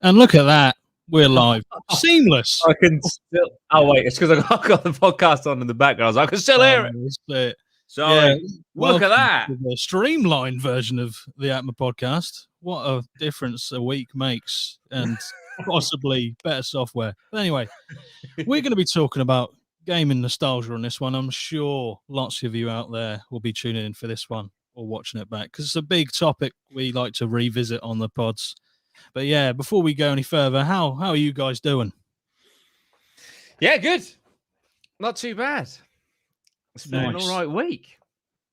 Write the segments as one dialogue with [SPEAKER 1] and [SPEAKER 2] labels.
[SPEAKER 1] And look at that. We're live. Seamless.
[SPEAKER 2] I can still. Oh, wait. It's because I've got the podcast on in the background. I can still hear it. Sorry.
[SPEAKER 1] Yeah,
[SPEAKER 2] Look at that.
[SPEAKER 1] The streamlined version of the APMA podcast. What a difference a week makes, and possibly better software. But anyway, we're going to be talking about gaming nostalgia on this one. I'm sure lots of you out there will be tuning in for this one or watching it back because it's a big topic we like to revisit on the pods. But yeah, before we go any further, how are you guys doing?
[SPEAKER 2] Yeah, good. Not too bad. It's been an all right week.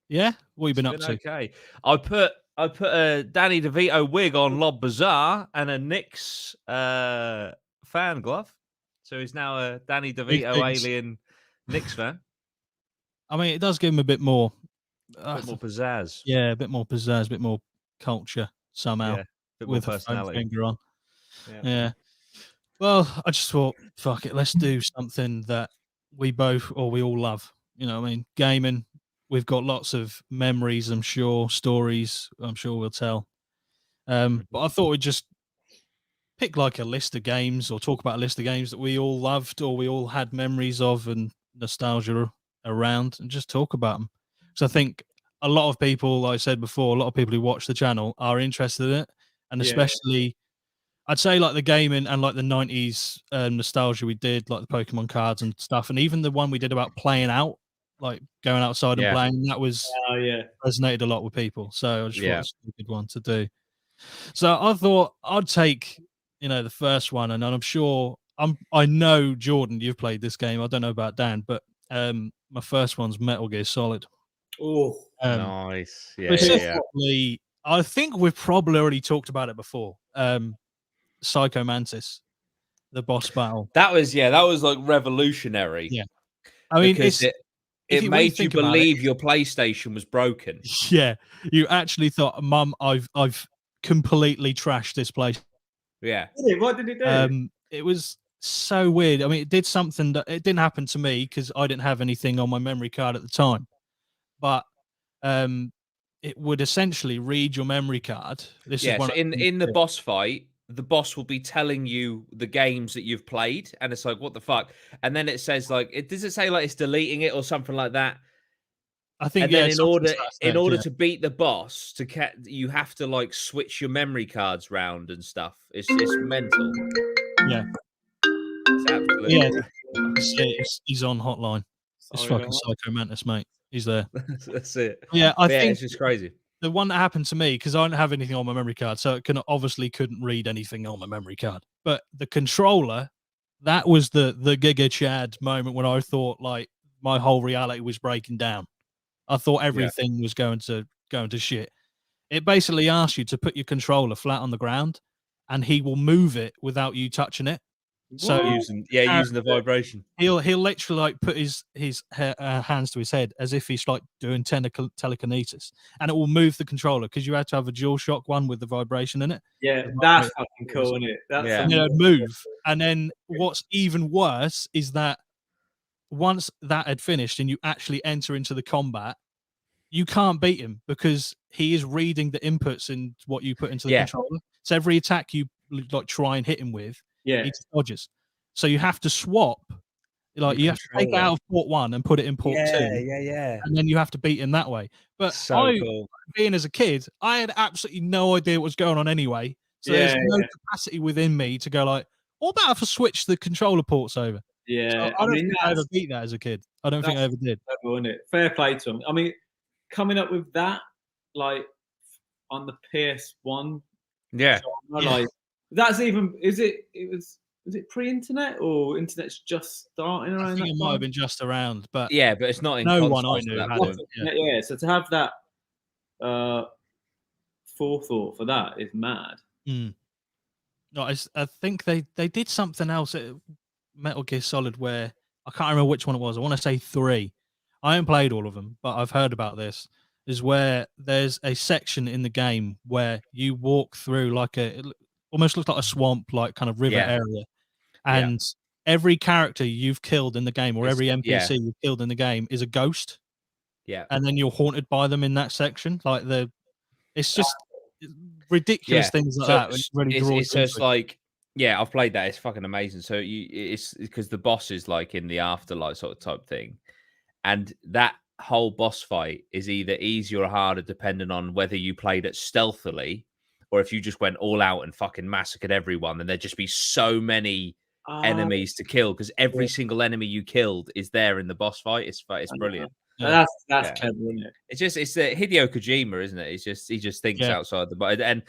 [SPEAKER 1] Yeah, what have you been up to?
[SPEAKER 2] Okay, I put a Danny DeVito wig on Lob Bazaar and a Knicks fan glove, so he's now a Danny DeVito alien Knicks fan.
[SPEAKER 1] I mean, it does give him a bit more
[SPEAKER 2] pizzazz.
[SPEAKER 1] Yeah, a bit more pizzazz, a bit more culture somehow.
[SPEAKER 2] Yeah, a bit
[SPEAKER 1] with
[SPEAKER 2] more personality.
[SPEAKER 1] A finger on. Yeah. Well, I just thought, fuck it, let's do something that we all love. You know what I mean? Gaming. We've got lots of memories, I'm sure, stories, I'm sure we'll tell. But I thought we'd just pick like a list of games or talk about a list of games that we all loved or we all had memories of and nostalgia around and just talk about them. So I think a lot of people, like I said before, a lot of people who watch the channel are interested in it. And especially, I'd say like the gaming and like the 90s nostalgia we did, like the Pokemon cards and stuff. And even the one we did about playing out, like going outside and playing, that was resonated a lot with people. So I just thought it was a good one to do. So I thought I'd take, the first one, and I'm sure I know, Jordan, you've played this game. I don't know about Dan, but my first one's Metal Gear Solid.
[SPEAKER 2] Oh, nice.
[SPEAKER 1] Specifically, I think we've probably already talked about it before. Psycho Mantis, the boss battle.
[SPEAKER 2] That was like revolutionary.
[SPEAKER 1] Yeah, I mean,
[SPEAKER 2] it made you believe your PlayStation was broken.
[SPEAKER 1] Yeah, you actually thought, Mum, I've completely trashed this place.
[SPEAKER 2] Yeah.
[SPEAKER 3] What did it do?
[SPEAKER 1] It was so weird. I mean, it did something that it didn't happen to me because I didn't have anything on my memory card at the time. But it would essentially read your memory card.
[SPEAKER 2] So in the boss fight, the boss will be telling you the games that you've played, and it's like, what the fuck? And then it says does it say like it's deleting it or something like that?
[SPEAKER 1] I think.
[SPEAKER 2] And then in order to beat the boss, you have to like switch your memory cards round and stuff. It's mental.
[SPEAKER 1] Yeah.
[SPEAKER 2] It's absolutely.
[SPEAKER 1] He's on hotline. It's fucking Psycho Mantis, mate. He's there.
[SPEAKER 2] That's it.
[SPEAKER 1] Yeah, I think
[SPEAKER 2] it's just crazy.
[SPEAKER 1] The one that happened to me, because I don't have anything on my memory card, so it couldn't read anything on my memory card. But the controller, that was the Giga Chad moment when I thought like my whole reality was breaking down. I thought everything was going to shit. It basically asks you to put your controller flat on the ground, and he will move it without you touching it. So
[SPEAKER 2] using the vibration,
[SPEAKER 1] he'll literally like put his hands to his head as if he's like doing telekinesis, and it will move the controller because you had to have a DualShock one with the vibration in it.
[SPEAKER 3] Yeah, that's fucking cool, isn't it?
[SPEAKER 1] And it'd move. And then what's even worse is that once that had finished and you actually enter into the combat, you can't beat him because he is reading the inputs in what you put into the controller. So every attack you like try and hit him with, he just dodges. So you have to swap. Like you have to take it out of port 1 and put it in port 2. And then you have to beat him that way. But being as a kid, I had absolutely no idea what was going on anyway. So there's no capacity within me to go like, what about if I switch the controller ports over?
[SPEAKER 3] Yeah.
[SPEAKER 1] So I don't think I ever beat that as a kid. I don't think I ever did.
[SPEAKER 3] Clever, isn't it? Fair play to him. I mean, coming up with that, like on the PS1.
[SPEAKER 2] Yeah.
[SPEAKER 3] Like that's even was it pre-internet or internet's just starting around?
[SPEAKER 1] I think it might have been just around, but
[SPEAKER 2] but it's not in
[SPEAKER 1] no one I knew had it.
[SPEAKER 3] So to have that forethought for that is mad.
[SPEAKER 1] No, I think they did something else at Metal Gear Solid where I can't remember which one it was. I want to say 3. I haven't played all of them, but I've heard about this. Is where there's a section in the game where you walk through like it almost looks like a swamp, like kind of river area, and every character you've killed in the game or every NPC you've killed in the game is a ghost.
[SPEAKER 2] Yeah,
[SPEAKER 1] and then you're haunted by them in that section. Like it's just ridiculous things like that.
[SPEAKER 2] It's just like Yeah, I've played that. It's fucking amazing. So it's because the boss is like in the afterlife sort of type thing, and that whole boss fight is either easier or harder depending on whether you played it stealthily or if you just went all out and fucking massacred everyone. Then there'd just be so many enemies to kill because every single enemy you killed is there in the boss fight. It's brilliant.
[SPEAKER 1] Yeah.
[SPEAKER 3] That's clever, isn't it?
[SPEAKER 2] It's Hideo Kojima, isn't it? He just thinks
[SPEAKER 1] Yeah.
[SPEAKER 2] outside the box. And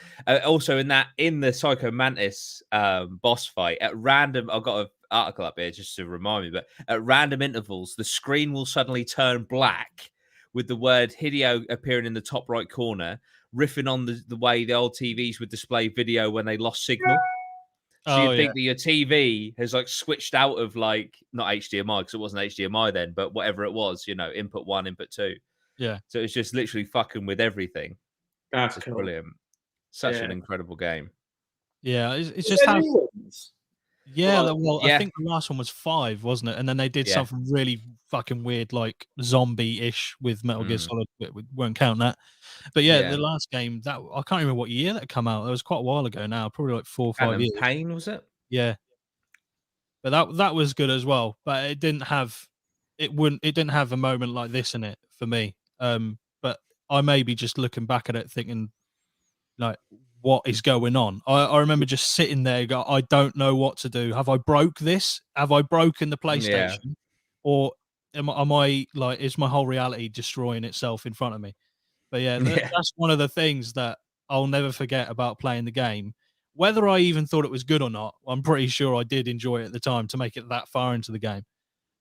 [SPEAKER 2] also in the Psycho Mantis boss fight at random, I've got an article up here just to remind me, but at random intervals, the screen will suddenly turn black with the word Hideo appearing in the top right corner, riffing on the way the old TVs would display video when they lost signal. So
[SPEAKER 1] Oh,
[SPEAKER 2] you'd
[SPEAKER 1] yeah.
[SPEAKER 2] think that your TV has like switched out of like not HDMI because it wasn't HDMI then, but whatever it was, input 1, input 2.
[SPEAKER 1] Yeah.
[SPEAKER 2] So it's just literally fucking with everything.
[SPEAKER 3] That's
[SPEAKER 2] It's
[SPEAKER 3] cool.
[SPEAKER 2] brilliant. Such an incredible game.
[SPEAKER 1] Yeah, it's just how. Yeah,
[SPEAKER 3] Well,
[SPEAKER 1] I think the last one was 5, wasn't it? And then they did
[SPEAKER 2] Yeah.
[SPEAKER 1] something really fucking weird, like zombie-ish with Metal Gear Solid. We won't count that. But yeah, the last game that I can't remember what year that came out. It was quite a while ago now, probably like 4 or 5
[SPEAKER 2] Phantom
[SPEAKER 1] years.
[SPEAKER 2] Pain, was it?
[SPEAKER 1] Yeah, but that was good as well. But it didn't have a moment like this in it for me. But I may be just looking back at it thinking, like, what is going on? I remember just sitting there, go, I don't know what to do. Have I broke this? Have I broken the
[SPEAKER 2] Yeah.
[SPEAKER 1] PlayStation? Or am I like, is my whole reality destroying itself in front of me? But yeah, that's one of the things that I'll never forget about playing the game. Whether I even thought it was good or not, I'm pretty sure I did enjoy it at the time to make it that far into the game.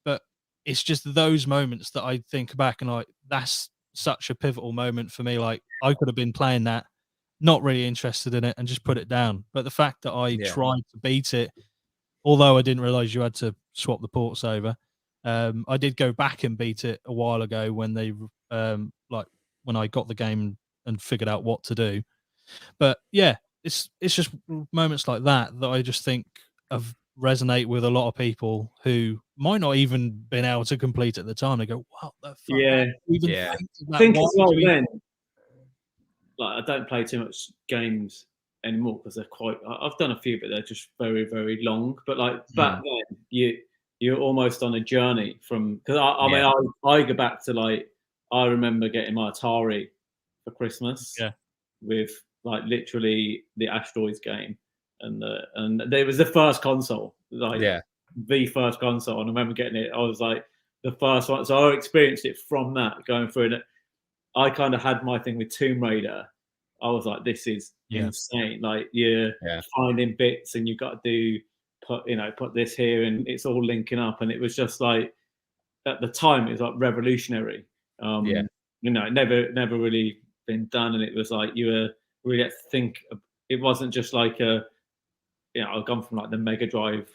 [SPEAKER 1] But it's just those moments that I think back and like, that's such a pivotal moment for me. Like, I could have been playing that, not really interested in it, and just put it down. But the fact that I tried to beat it, although I didn't realize you had to swap the ports over, I did go back and beat it a while ago when they like when I got the game and figured out what to do. But yeah, it's just moments like that that I just think of resonate with a lot of people who might not even been able to complete at the time. They go, "What the fuck?
[SPEAKER 3] Yeah.
[SPEAKER 1] Even
[SPEAKER 2] Yeah.
[SPEAKER 1] think of that?
[SPEAKER 3] I think
[SPEAKER 1] Why
[SPEAKER 3] as well
[SPEAKER 1] would you
[SPEAKER 3] then, like I don't play too much games anymore because they're quite. I've done a few, but they're just very, very long. But like back then, you're almost on a journey from because I mean I go back to like I remember getting my Atari for Christmas.
[SPEAKER 1] Yeah.
[SPEAKER 3] With like literally the Asteroids game, and there was the first console, like the first console, and I remember getting it. I was like the first one, so I experienced it from that going through it. I kind of had my thing with Tomb Raider. I was like, this is insane. Like you're finding bits, and you've got to put this here, and it's all linking up, and it was just like at the time it was like revolutionary. It never really been done, and it was like you were really had to think. It wasn't just like I've gone from like the Mega Drive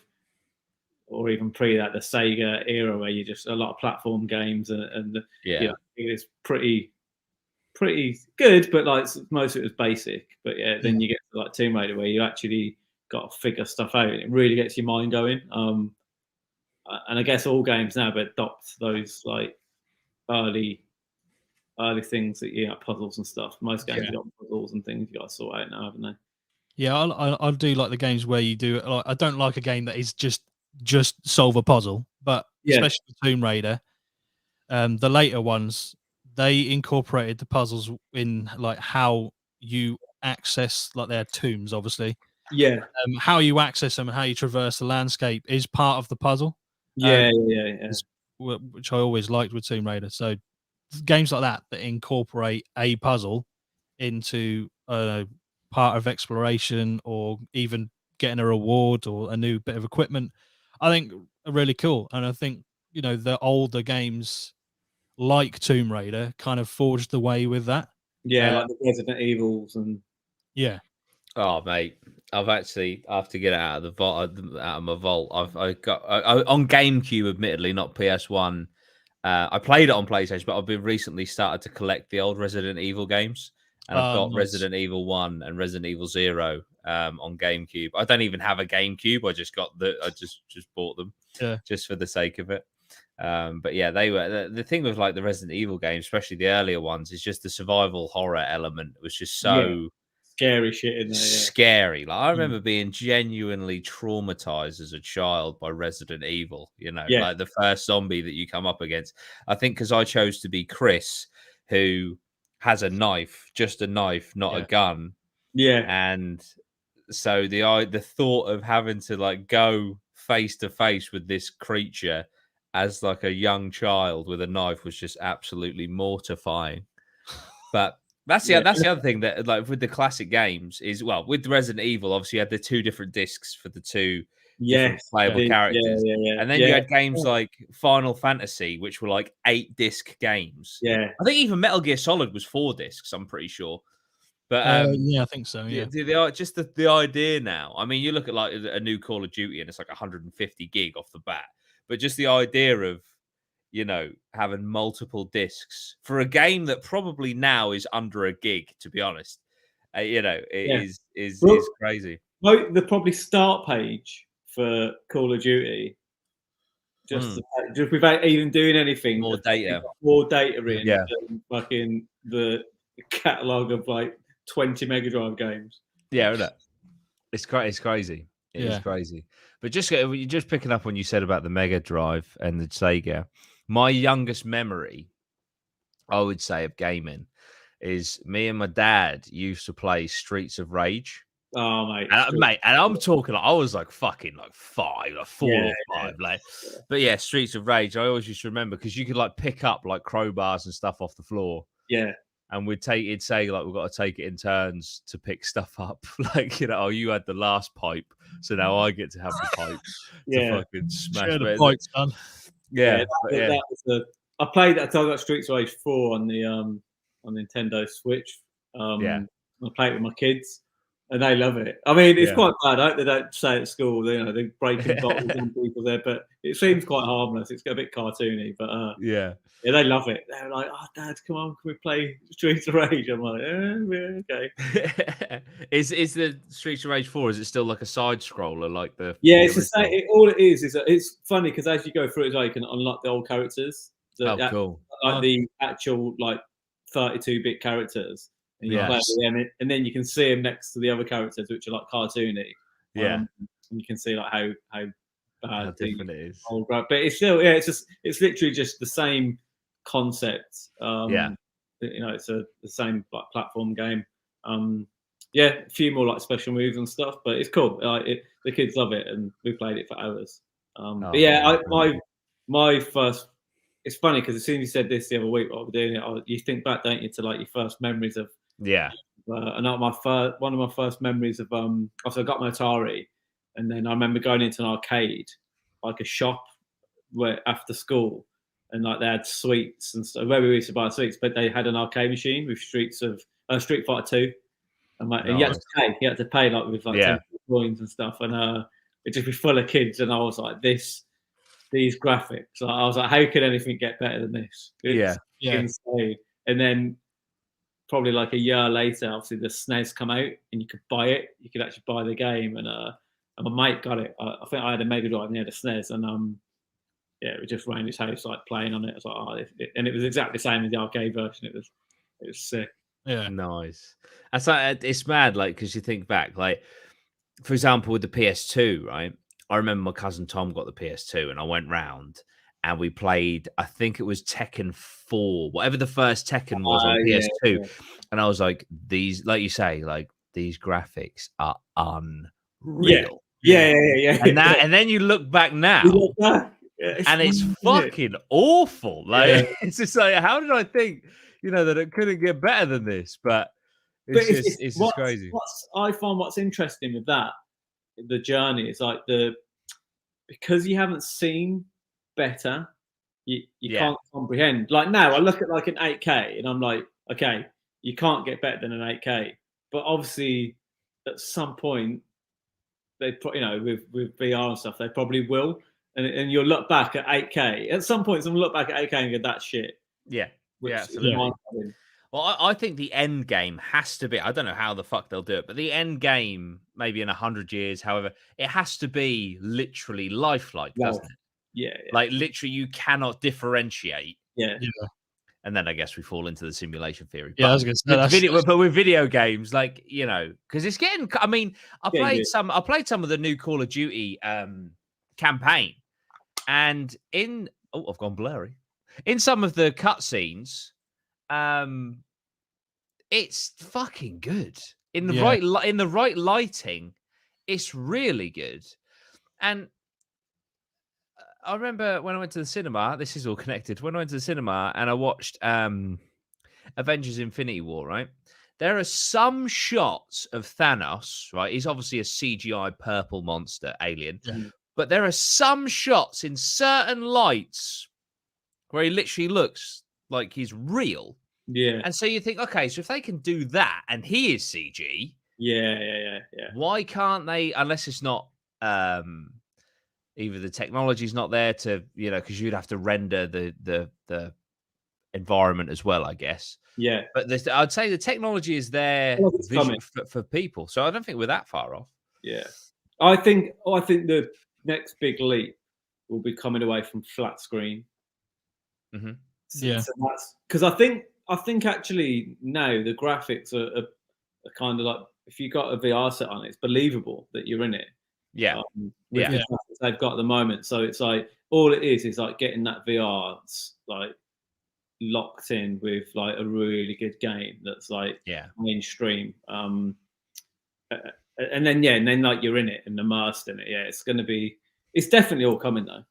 [SPEAKER 3] or even pre that the Sega era where you just a lot of platform games and it was pretty good, but like most of it was basic. But then you get to like Tomb Raider where you actually got to figure stuff out, and it really gets your mind going. And I guess all games now adopt those like early things that puzzles and stuff. Most games got puzzles and things you got to sort out now, haven't they?
[SPEAKER 1] Yeah, I do like the games where you do. Like, I don't like a game that is just solve a puzzle, but especially Tomb Raider, the later ones, they incorporated the puzzles in like how you access like their tombs, obviously.
[SPEAKER 3] Yeah.
[SPEAKER 1] How you access them and how you traverse the landscape is part of the puzzle.
[SPEAKER 3] Yeah.
[SPEAKER 1] Which I always liked with Tomb Raider. So games like that incorporate a puzzle into part of exploration or even getting a reward or a new bit of equipment, I think are really cool. And I think, the older games like Tomb Raider kind of forged the way with that.
[SPEAKER 3] Yeah, like the Resident Evils and
[SPEAKER 1] yeah.
[SPEAKER 2] Oh mate, I have to get it out of the vault, out of my vault. I got on GameCube, admittedly, not PS1. I played it on PlayStation, but I've been recently started to collect the old Resident Evil games, and I've got
[SPEAKER 1] Nice.
[SPEAKER 2] Resident Evil 1 and Resident Evil 0 on GameCube. I don't even have a GameCube. I just bought them just for the sake of it. But yeah, they were the thing with like the Resident Evil games, especially the earlier ones, is just the survival horror element was just so
[SPEAKER 3] scary shit in there. Yeah.
[SPEAKER 2] Scary. Like I remember being genuinely traumatized as a child by Resident Evil. You know, like the first zombie that you come up against. I think because I chose to be Chris, who has a knife, just a knife, not a gun.
[SPEAKER 3] Yeah.
[SPEAKER 2] And so the thought of having to like go face to face with this creature as like a young child with a knife was just absolutely mortifying. But that's the other thing that like with the classic games is, well, with Resident Evil, obviously you had the 2 different discs for the 2 different playable characters. And then you had games like Final Fantasy, which were like 8-disc games.
[SPEAKER 3] Yeah.
[SPEAKER 2] I think even Metal Gear Solid was 4 discs, I'm pretty sure. But
[SPEAKER 1] yeah, I think so. Yeah,
[SPEAKER 2] just the idea now. I mean, you look at like a new Call of Duty, and it's like 150 gig off the bat. But just the idea of, you know, having multiple discs for a game that probably now is under a gig, to be honest. You know, it is crazy.
[SPEAKER 3] The probably start page for Call of Duty, just without even doing anything,
[SPEAKER 2] more data
[SPEAKER 3] in than fucking the catalog of like 20 Mega Drive games.
[SPEAKER 2] Yeah, isn't it? It's crazy. It is crazy. But just picking up when you said about the Mega Drive and the Sega, my youngest memory, I would say, of gaming is me and my dad used to play Streets of Rage.
[SPEAKER 3] Oh, mate.
[SPEAKER 2] And I'm talking like I was like fucking like 5, like 4 or 5. Like, but yeah, Streets of Rage, I always used to remember because you could like pick up like crowbars and stuff off the floor.
[SPEAKER 3] Yeah.
[SPEAKER 2] And it'd say like we've got to take it in turns to pick stuff up. Like, you know, oh, you had the last pipe, so now I get to have the pipe to fucking smash
[SPEAKER 1] the pipe, son.
[SPEAKER 3] I played that. I told that Streets of Rage 4 on the Nintendo Switch. I play it with my kids, and they love it. I mean, it's quite bad. I hope they don't say at school, you know, they're breaking bottles on people there, but it seems quite harmless. It's a bit cartoony, but they love it. They're like, "Oh, Dad, come on, can we play Streets of Rage?" I'm like, okay.
[SPEAKER 2] Is the Streets of Rage 4? Is it still like a side scroller, like the?
[SPEAKER 3] Yeah, it's the same. All it is it's funny because as you go through it, you can unlock the old characters.
[SPEAKER 2] Cool.
[SPEAKER 3] Like the actual like 32-bit characters. And you play with them, and then you can see them next to the other characters, which are like cartoony. And you can see like how bad
[SPEAKER 2] different it is.
[SPEAKER 3] But it's still, it's literally just the same concept. You know, it's the same like platform game. A few more like special moves and stuff, but it's cool. The kids love it, and we played it for hours. My first. It's funny because as soon as you said this the other week, while we're doing it, you think back, don't you, to like your first memories of. And one of my first memories of I got my Atari, and then I remember going into an arcade, like a shop where after school, and like they had sweets and stuff where we used to buy sweets, but they had an arcade machine with Street Fighter 2, and like and you had to pay like with like 10 coins and stuff, and it'd just be full of kids, and I was like these graphics. I was like, how could anything get better than this? It's insane. And then probably like a year later, obviously the SNES come out and you could buy it. You could actually buy the game, and my mate got it. I think I had a Mega Drive and he had a SNES, and we just ran his house like playing on it. I was like, and it was exactly the same as the arcade version. It was sick.
[SPEAKER 2] Yeah, nice. That's like, it's mad, like because you think back, like for example with the PS2, right? I remember my cousin Tom got the PS2, and I went round and we played, I think it was Tekken 4, whatever the first Tekken was on PS2. And I was like, these, like you say, like these graphics are unreal. And then you look back now, and it's fucking awful. Like it's just like, how did I think, you know, that it couldn't get better than this? But it's just crazy.
[SPEAKER 3] I find what's interesting with that, the journey is like because you haven't seen better, you can't comprehend. Like now I look at like an 8K and I'm like, okay, you can't get better than an 8K, but obviously at some point they, you know, with VR and stuff, they probably will, and you'll look back at 8K at some point. Someone look back at 8K and go, that shit.
[SPEAKER 2] Absolutely. Well, I think the end game has to be, I don't know how the fuck they'll do it, but the end game, maybe in 100 years, however, it has to be literally lifelike, doesn't it?
[SPEAKER 3] Yeah.
[SPEAKER 2] Like literally you cannot differentiate And then I guess we fall into the simulation theory.
[SPEAKER 1] Yeah,
[SPEAKER 2] but
[SPEAKER 1] I was gonna say
[SPEAKER 2] but with video games, like, you know, because it's getting. I mean, I played some of the new Call of Duty campaign, and I've gone blurry. In some of the cutscenes, it's fucking good. In the right lighting, it's really good. And I remember when I went to the cinema. This is all connected. When I went to the cinema and I watched Avengers: Infinity War, right? There are some shots of Thanos, right? He's obviously a CGI purple monster alien, but there are some shots in certain lights where he literally looks like he's real.
[SPEAKER 3] Yeah.
[SPEAKER 2] And so you think, okay, so if they can do that and he is CG,
[SPEAKER 3] yeah.
[SPEAKER 2] Why can't they? Unless it's not either the technology's not there to, you know, because you'd have to render the environment as well, I guess.
[SPEAKER 3] Yeah.
[SPEAKER 2] But I'd say the technology is there for people, so I don't think we're that far off.
[SPEAKER 3] Yeah, I think the next big leap will be coming away from flat screen.
[SPEAKER 2] Mm-hmm.
[SPEAKER 3] So that's because I think actually now the graphics are kind of like, if you got a VR set on, it's believable that you're in it.
[SPEAKER 2] Yeah,
[SPEAKER 3] with the graphics they've got at the moment. So it's like all it is like getting that VR like locked in with like a really good game that's like mainstream. And then like you're in it and immersed in it. Yeah, it's definitely all coming though.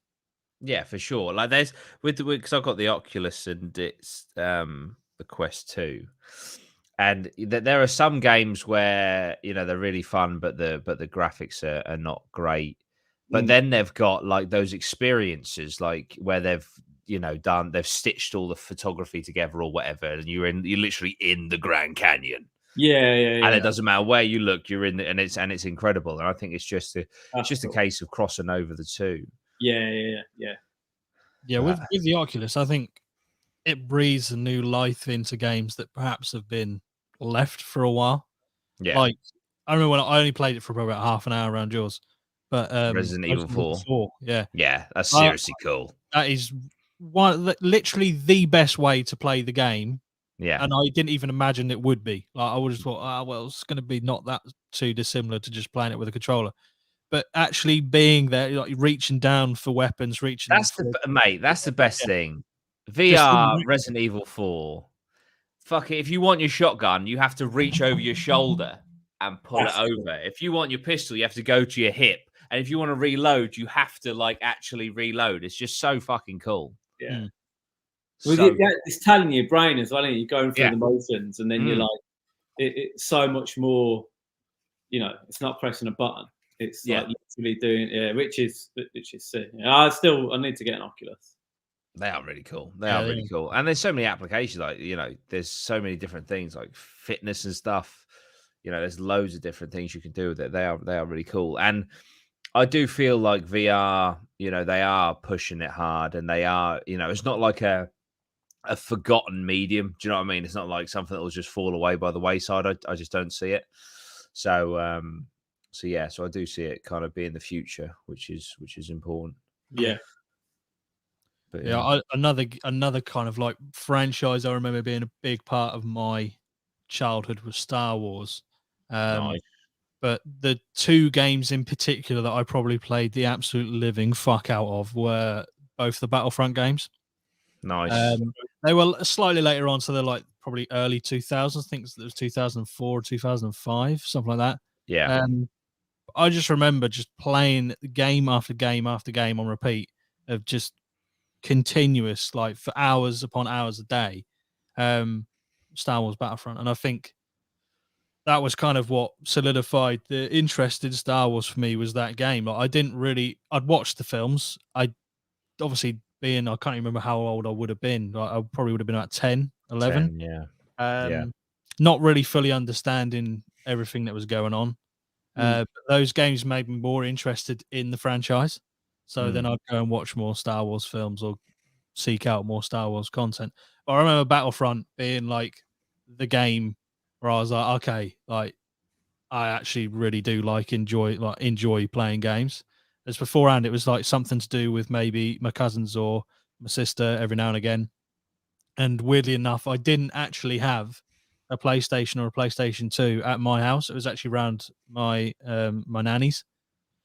[SPEAKER 2] Yeah, for sure. Like there's because I've got the Oculus and it's the Quest 2. And there are some games where, you know, they're really fun, but the graphics are not great. But then they've got like those experiences, like where they've, you know, they've stitched all the photography together or whatever, and you're literally in the Grand Canyon.
[SPEAKER 3] Yeah.
[SPEAKER 2] And it doesn't matter where you look, you're in, and it's incredible. And I think it's just a case of crossing over the two.
[SPEAKER 3] Yeah.
[SPEAKER 1] With the Oculus, I think it breathes a new life into games that perhaps have been left for a while.
[SPEAKER 2] Yeah,
[SPEAKER 1] like I remember when I only played it for about half an hour around yours, but
[SPEAKER 2] Resident Evil 4. Yeah, that's seriously cool.
[SPEAKER 1] That is literally the best way to play the game.
[SPEAKER 2] Yeah,
[SPEAKER 1] and I didn't even imagine it would be. Like I would have thought, well, it's going to be not that too dissimilar to just playing it with a controller. But actually being there, like reaching down for weapons,
[SPEAKER 2] that's the best thing. VR Resident Evil 4. Fuck it. If you want your shotgun, you have to reach over your shoulder and pull it over. If you want your pistol, you have to go to your hip. And if you want to reload, you have to like actually reload. It's just so fucking cool.
[SPEAKER 3] Yeah. It's telling your brain as well. You're going through the motions, and then you're like, it's so much more. You know, it's not pressing a button. It's like literally doing, which is sick. I need to get an Oculus.
[SPEAKER 2] They are really cool. They are really cool. And there's so many applications, like, you know, there's so many different things like fitness and stuff. You know, there's loads of different things you can do with it. They are really cool. And I do feel like VR, you know, they are pushing it hard, and they are, you know, it's not like a forgotten medium. Do you know what I mean? It's not like something that will just fall away by the wayside. I just don't see it. So I do see it kind of being the future, which is important.
[SPEAKER 3] Yeah.
[SPEAKER 1] But another kind of like franchise I remember being a big part of my childhood was Star Wars.
[SPEAKER 2] Nice.
[SPEAKER 1] But the two games in particular that I probably played the absolute living fuck out of were both the Battlefront games.
[SPEAKER 2] Nice.
[SPEAKER 1] They were slightly later on, so they're like probably early 2000s. I think it was 2004 or 2005, something like that.
[SPEAKER 2] Yeah.
[SPEAKER 1] I just remember just playing game after game after game on repeat of just continuous, like for hours upon hours a day. Star Wars Battlefront, and I think that was kind of what solidified the interest in Star Wars for me, was that game. Like, I'd watched the films. I obviously being, I can't remember how old I would have been. Like, I probably would have been about 10, 11.
[SPEAKER 2] 10,
[SPEAKER 1] Not really fully understanding everything that was going on. But those games made me more interested in the franchise. So then I'd go and watch more Star Wars films or seek out more Star Wars content. But I remember Battlefront being like the game where I was like, okay, like I actually really do enjoy playing games. As beforehand, it was like something to do with maybe my cousins or my sister every now and again. And weirdly enough, I didn't actually have a PlayStation or a PlayStation 2 at my house. It was actually around my my nanny's.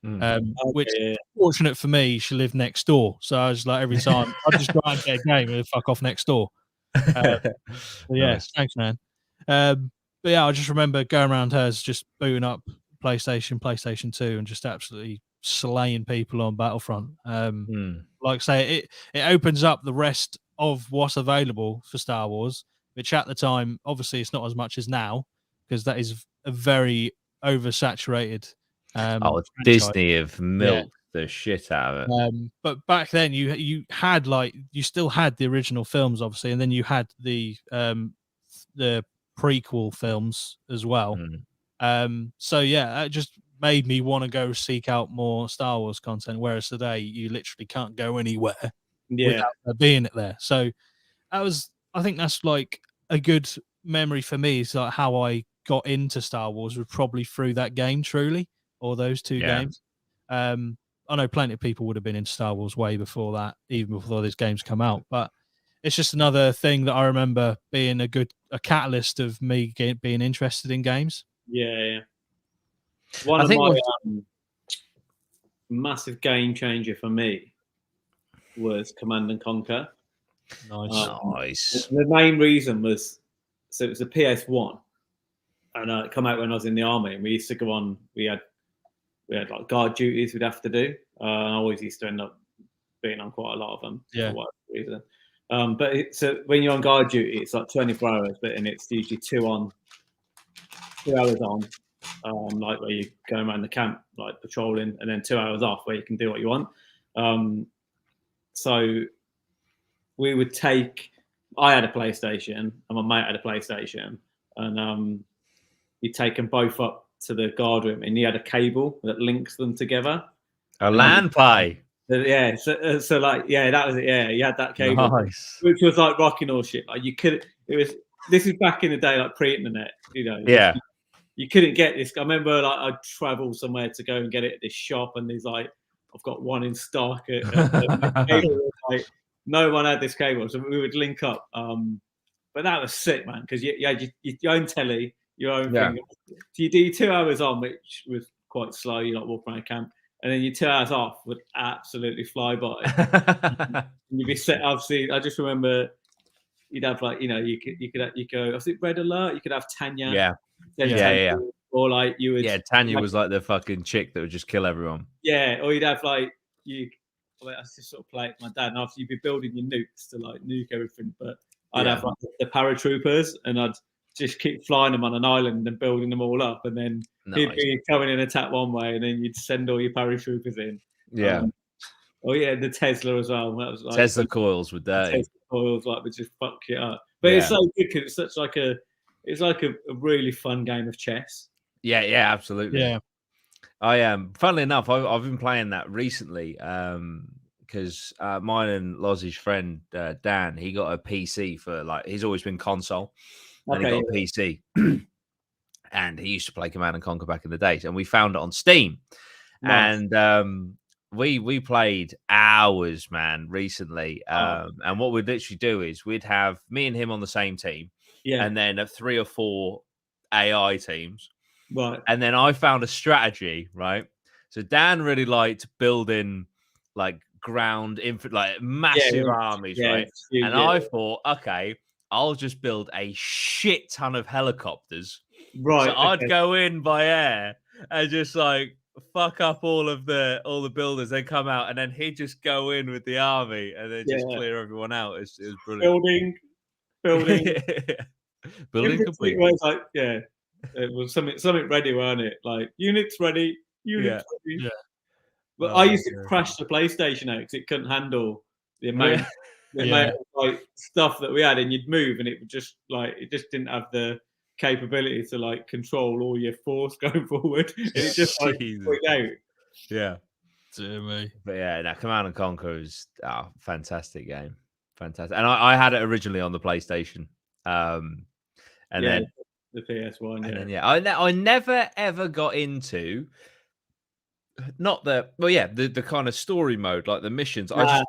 [SPEAKER 1] Which, fortunate for me, she lived next door. So I was like, every time I'd just go out and get a game and fuck off next door. Yeah,
[SPEAKER 2] Nice.
[SPEAKER 1] thanks, man. But yeah, I just remember going around hers, just booting up PlayStation 2, and just absolutely slaying people on Battlefront. Like I say, it opens up the rest of what's available for Star Wars, which at the time, obviously, it's not as much as now, because that is a very oversaturated.
[SPEAKER 2] Oh,
[SPEAKER 1] franchise.
[SPEAKER 2] Disney have milked the shit out of it.
[SPEAKER 1] But back then, you had you still had the original films, obviously, and then you had the prequel films as well. So yeah, that just made me want to go seek out more Star Wars content. Whereas today, you literally can't go anywhere without there being it there. So I think that's like a good memory for me. Is like how I got into Star Wars was probably through that game, truly, or those two games. I know plenty of people would have been into Star Wars way before that, even before these games come out. But it's just another thing that I remember being a catalyst of me being interested in games.
[SPEAKER 3] Yeah. One of my massive game changer for me was Command and Conquer.
[SPEAKER 2] Nice.
[SPEAKER 3] The main reason was, so it was a PS1, and it come out when I was in the army, and we used to go on. We had like guard duties we'd have to do. I always used to end up being on quite a lot of them for whatever reason. But so when you're on guard duty, it's like 24 hours, and it's usually 2 on, 2 hours on, like where you go around the camp, like patrolling, and then 2 hours off where you can do what you want. So we would I had a PlayStation and my mate had a PlayStation, and you'd take them both up to the guard room, and you had a cable that links them together.
[SPEAKER 2] A LAN pie.
[SPEAKER 3] Yeah, so like, yeah, that was it. Yeah, you had that cable, which was like rocking all shit. Like this is back in the day, like pre-internet, you know.
[SPEAKER 2] Yeah.
[SPEAKER 3] You couldn't get this. I remember like I'd travel somewhere to go and get it at this shop, and there's like, I've got one in stock. Like, no one had this cable, so we would link up. But that was sick, man, because you had your own telly, your own thing. So you do 2 hours on, which was quite slow. You like walk around camp, and then your 2 hours off would absolutely fly by. You'd be set. Obviously, I just remember you'd have like, you know, you could go. I think Red Alert. You could have Tanya.
[SPEAKER 2] Yeah.
[SPEAKER 3] Or like you would.
[SPEAKER 2] Yeah, Tanya was like the fucking chick that would just kill everyone.
[SPEAKER 3] Yeah, or you'd have like I just sort of play it with my dad, and after you'd be building your nukes to like nuke everything, but I'd have like the paratroopers, and I'd just keep flying them on an island and building them all up, and then he'd be coming in attack one way, and then you'd send all your paratroopers in.
[SPEAKER 2] Yeah.
[SPEAKER 3] The Tesla as well. That was like
[SPEAKER 2] Tesla coils were dirty.
[SPEAKER 3] Tesla coils would just fuck it up. But it's so good because it's such like a really fun game of chess.
[SPEAKER 2] Yeah, absolutely. Yeah. I am. Funnily enough, I've been playing that recently because mine and Lozzy's friend Dan, he got a PC for like, he's always been console, and he got a PC, and he used to play Command and Conquer back in the days, and we found it on Steam, and we played hours, man, recently, and what we'd literally do is we'd have me and him on the same team, and then 3 or 4 AI teams.
[SPEAKER 3] Right.
[SPEAKER 2] And then I found a strategy, right? So Dan really liked building like ground infantry, like massive armies, right? And I thought, okay, I'll just build a shit ton of helicopters.
[SPEAKER 3] Right.
[SPEAKER 2] So I'd go in by air and just like fuck up all the builders, then come out, and then he'd just go in with the army and then just clear everyone out. It was brilliant.
[SPEAKER 3] Building
[SPEAKER 2] complete.
[SPEAKER 3] Like, it was something ready, weren't it? Like units ready.
[SPEAKER 1] Yeah.
[SPEAKER 3] But I used to crash the PlayStation out because it couldn't handle the amount, of like stuff that we had, and you'd move, and it would just like it just didn't have the capability to like control all your force going forward. And it just like out.
[SPEAKER 2] Yeah.
[SPEAKER 1] Dear me.
[SPEAKER 2] But yeah, now Command and Conquer is fantastic game. Fantastic. And I had it originally on the PlayStation. And then
[SPEAKER 3] the PS1,
[SPEAKER 2] and then, I never ever got into not the the kind of story mode, like the missions. I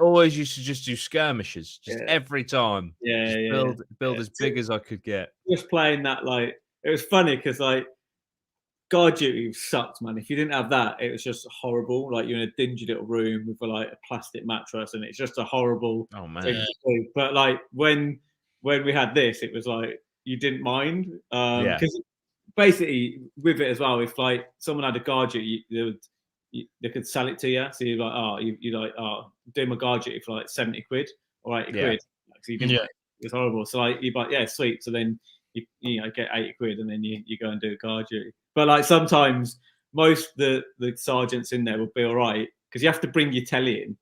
[SPEAKER 2] always used to just do skirmishes, just every time. Build as big as I could get.
[SPEAKER 3] Just playing that, like, it was funny because like Guard Duty sucked, man. If you didn't have that, it was just horrible. Like you're in a dingy little room with like a plastic mattress, and it's just a horrible thing to do. But like when we had this, it was like you didn't mind because basically with it as well, if like someone had a Guard Duty, they could sell it to you. So you're like, oh, you like, oh, do my Guard Duty for like 70 quid or 80 quid. So you didn't, it's horrible. So like you're like, yeah, sweet. So then you know get 80 quid and then you go and do a Guard Duty. But like sometimes most the sergeants in there will be all right because you have to bring your telly in,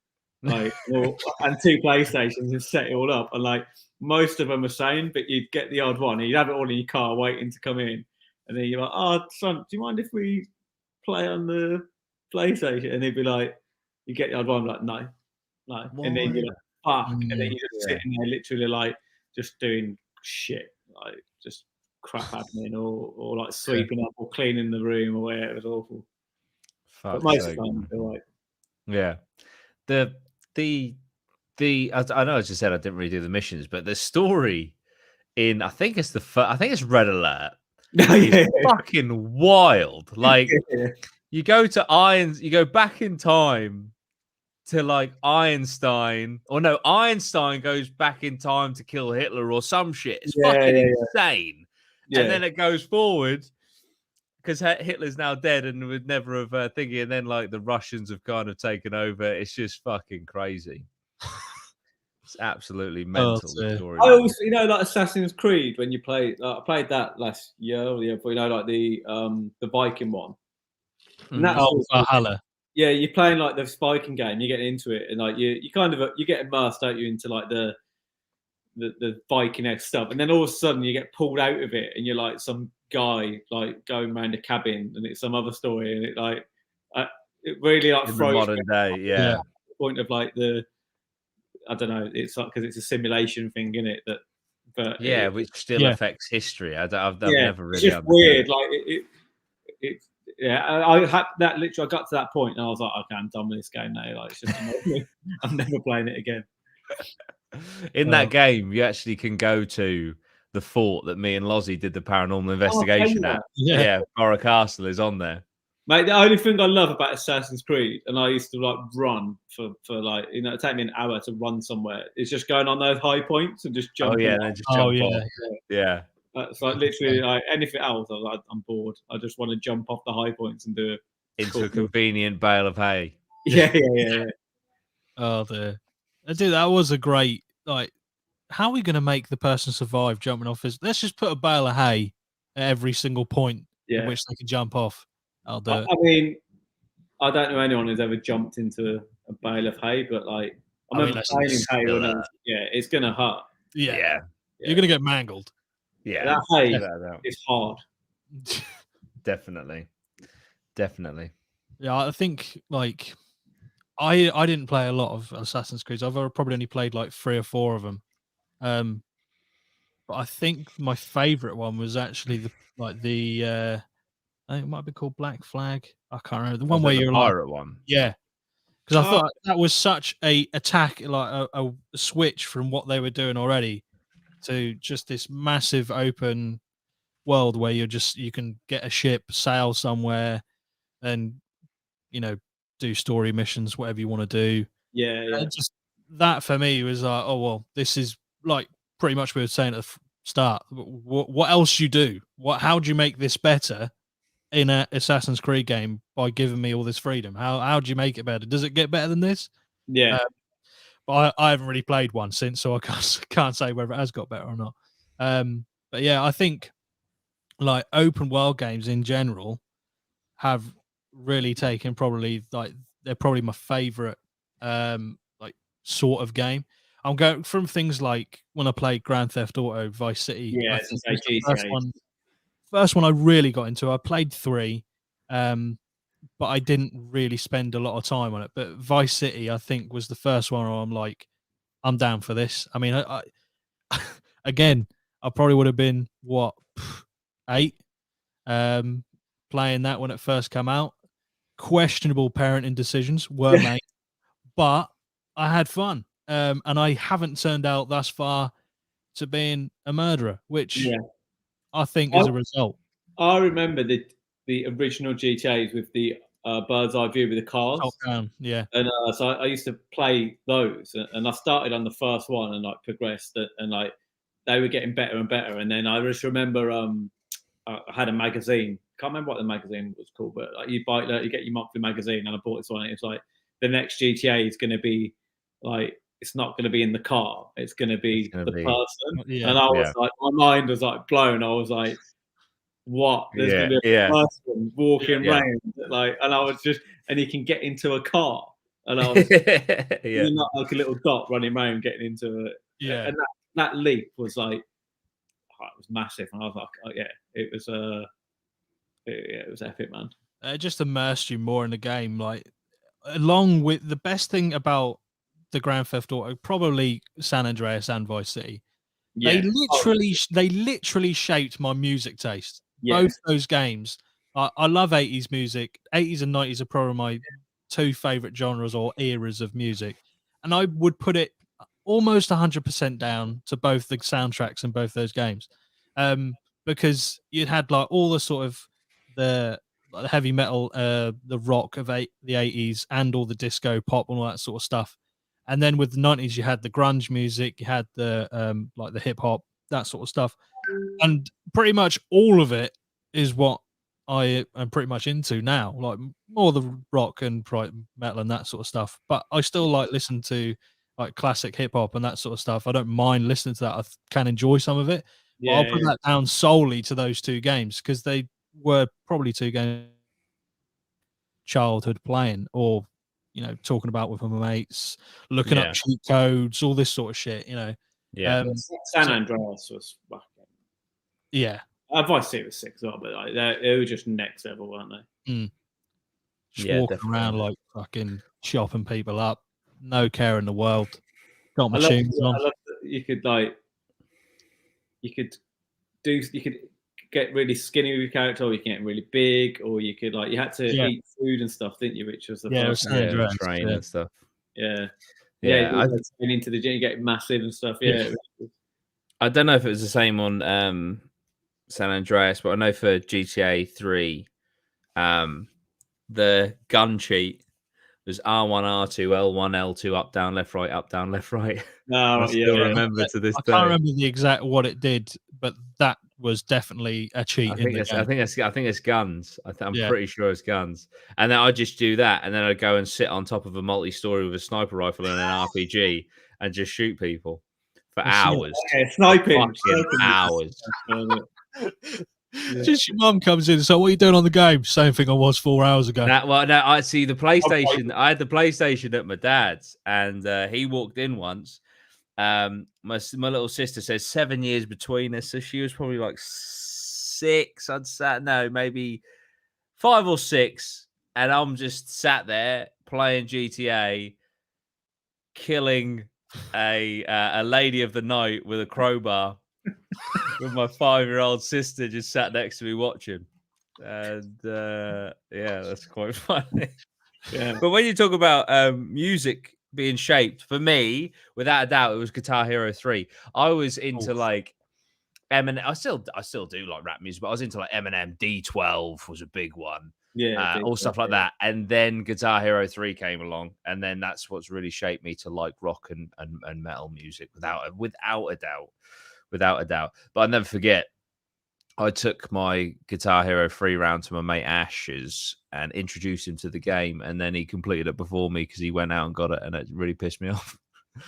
[SPEAKER 3] like and 2 PlayStations and set it all up. And like most of them are sane, but you'd get the odd one and you'd have it all in your car waiting to come in. And then you're like, oh, son, do you mind if we play on the PlayStation? And he'd be like, you get the odd one, like, no. And then you're like, fuck. And then you're just sitting there literally like just doing shit, like just crap admin or like sweeping up or cleaning the room or whatever. It was awful. But most of the time, they're like,
[SPEAKER 2] yeah. I know I just said I didn't really do the missions, but the story in I think it's Red Alert. It's fucking wild. Like you go back in time to like Einstein, or no, Einstein goes back in time to kill Hitler or some shit. It's fucking insane. And then it goes forward because Hitler's now dead and would never have thinking. And then like the Russians have kind of taken over. It's just fucking crazy. It's absolutely mental. Story,
[SPEAKER 3] I also, you know, like Assassin's Creed when you play. I played that last year, but you know, like the Viking one.
[SPEAKER 1] And that's Valhalla.
[SPEAKER 3] Yeah, you're playing like the Viking game. You're getting into it, and like you get immersed, don't you, into like the Viking-esque stuff, and then all of a sudden you get pulled out of it, and you're like some guy like going around a cabin, and it's some other story, and it like it really like
[SPEAKER 2] in the modern day,
[SPEAKER 3] the point of like I don't know, it's like because it's a simulation thing, isn't it? But
[SPEAKER 2] which still affects history. I've never really.
[SPEAKER 3] It's just weird, like it's. I had that literally. I got to that point, and I was like, "Okay, I'm done with this game now. Like, it's just I'm never playing it again."
[SPEAKER 2] In that game, you actually can go to the fort that me and Lozzy did the paranormal investigation at. Yeah, Borough Castle is on there.
[SPEAKER 3] Mate, the only thing I love about Assassin's Creed, and I used to like run for like, you know, it take me an hour to run somewhere. It's just going on those high points and just jumping.
[SPEAKER 2] Yeah.
[SPEAKER 3] It's like literally like anything else. I was like, I'm bored. I just want to jump off the high points and do it
[SPEAKER 2] into a convenient bale of hay.
[SPEAKER 3] Yeah.
[SPEAKER 1] Oh, dear. Dude, that was a great, like, how are we going to make the person survive jumping off his? Let's just put a bale of hay at every single point in which they can jump off. I'll do it.
[SPEAKER 3] I mean, I don't know anyone who's ever jumped into a bale of hay, but like, I remember playing in hay when it's going to hurt.
[SPEAKER 1] Yeah. You're going to get mangled.
[SPEAKER 2] Yeah.
[SPEAKER 3] That hay is hard.
[SPEAKER 2] Definitely.
[SPEAKER 1] Yeah, I think like I didn't play a lot of Assassin's Creed. I've probably only played like 3 or 4 of them. But I think my favorite one was actually I think it might be called Black Flag. I can't remember the one where you're
[SPEAKER 2] pirate one.
[SPEAKER 1] Yeah, because I thought that was such a attack, like a switch from what they were doing already to just this massive open world where you can get a ship, sail somewhere, and do story missions, whatever you want to do.
[SPEAKER 3] Yeah.
[SPEAKER 1] Just that for me was like, oh well, this is like pretty much what we were saying at the start. What else you do? How do you make this better in an Assassin's Creed game by giving me all this freedom? How do you make it better? Does it get better than this?
[SPEAKER 3] Yeah.
[SPEAKER 1] But I haven't really played one since, so I can't say whether it has got better or not. But yeah, I think like open world games in general have really taken they're probably my favorite like sort of game. I'm going from things like when I played Grand Theft Auto Vice City.
[SPEAKER 3] Yeah,
[SPEAKER 1] first one I really got into. I played 3, but I didn't really spend a lot of time on it. But Vice City, I think, was the first one where I'm like, I'm down for this. I mean, I again, I probably would have been 8, playing that when it first came out. questionable parenting decisions were made, but I had fun. And I haven't turned out thus far to being a murderer, which I think is a result.
[SPEAKER 3] I remember the original GTAs with the bird's eye view with the cars.
[SPEAKER 1] Top down, yeah.
[SPEAKER 3] And so I used to play those, and I started on the first one and like progressed, and like they were getting better and better. And then I just remember I had a magazine. Can't remember what the magazine was called, but like you buy, you get your monthly magazine, and I bought this one. And it's like the next GTA is going to be like, it's not going to be in the car; it's going to be the person.
[SPEAKER 1] Yeah.
[SPEAKER 3] And I was like, my mind was like blown. I was like, what? There's going to be a person walking around, like, and I was just, and he can get into a car, and I was, you're not like a little dot running around getting into it.
[SPEAKER 1] Yeah,
[SPEAKER 3] and that leap was like, it was massive, and I was like, oh, yeah, it was it was epic, man.
[SPEAKER 1] It just immersed you more in the game. Like, along with the best thing about the Grand Theft Auto, probably San Andreas and Vice City. Yeah. They literally shaped my music taste. Yeah. Both those games. I love 80s music. 80s and 90s are probably my two favorite genres or eras of music. And I would put it almost 100% down to both the soundtracks in both those games. Because you had like all the sort of the heavy metal, the rock of the 80s, and all the disco pop and all that sort of stuff. And then with the 90s, you had the grunge music, you had the like the hip hop, that sort of stuff. And pretty much all of it is what I am pretty much into now, like more the rock and metal and that sort of stuff. But I still like listen to like classic hip hop and that sort of stuff. I don't mind listening to that. I can enjoy some of it. But I'll put that down solely to those two games because they were probably two games childhood playing, or talking about with my mates, looking up cheat codes, all this sort of shit.
[SPEAKER 3] San Andreas was fucking.
[SPEAKER 1] Yeah,
[SPEAKER 3] Vice City was sick as well, but like they were just next level, weren't they?
[SPEAKER 1] Just walking around like fucking chopping people up, no care in the world. Got my tunes on.
[SPEAKER 3] I love that you could get really skinny with your character, or you can get really big, or you could you had to eat food and stuff, didn't you? Which was the first
[SPEAKER 2] train and stuff.
[SPEAKER 3] Yeah. Into the gym, you get massive and stuff.
[SPEAKER 2] I don't know if it was the same on San Andreas, but I know for GTA 3, the gun cheat was R1, R2, L1, L2, up, down, left, right.
[SPEAKER 3] No,
[SPEAKER 2] I still remember to this day.
[SPEAKER 1] I can't remember the exact what it did, but that was definitely a cheat. I think
[SPEAKER 2] it's guns. I'm pretty sure it's guns. And then I just do that, and then I go and sit on top of a multi-story with a sniper rifle and an RPG and just shoot people for hours.
[SPEAKER 3] Sniping
[SPEAKER 2] hours.
[SPEAKER 1] Just your mum comes in. So what are you doing on the game? Same thing I was 4 hours ago.
[SPEAKER 2] I see the PlayStation. I had the PlayStation at my dad's, and he walked in once. My little sister says 7 years between us, so she was probably like 6. I'd say maybe 5 or 6, and I'm just sat there playing GTA, killing a lady of the night with a crowbar. With my 5-year-old sister just sat next to me watching, and that's quite funny.
[SPEAKER 3] Yeah.
[SPEAKER 2] But when you talk about music being shaped, for me, without a doubt, it was Guitar Hero 3. I was into like Eminem. I still do like rap music, but I was into like Eminem. D12 was a big one.
[SPEAKER 3] Yeah,
[SPEAKER 2] all stuff like that. And then Guitar Hero 3 came along, and then that's what's really shaped me to like rock and metal music without a doubt. Without a doubt. But I'll never forget, I took my Guitar Hero 3 round to my mate Ash's and introduced him to the game, and then he completed it before me because he went out and got it, and it really pissed me off.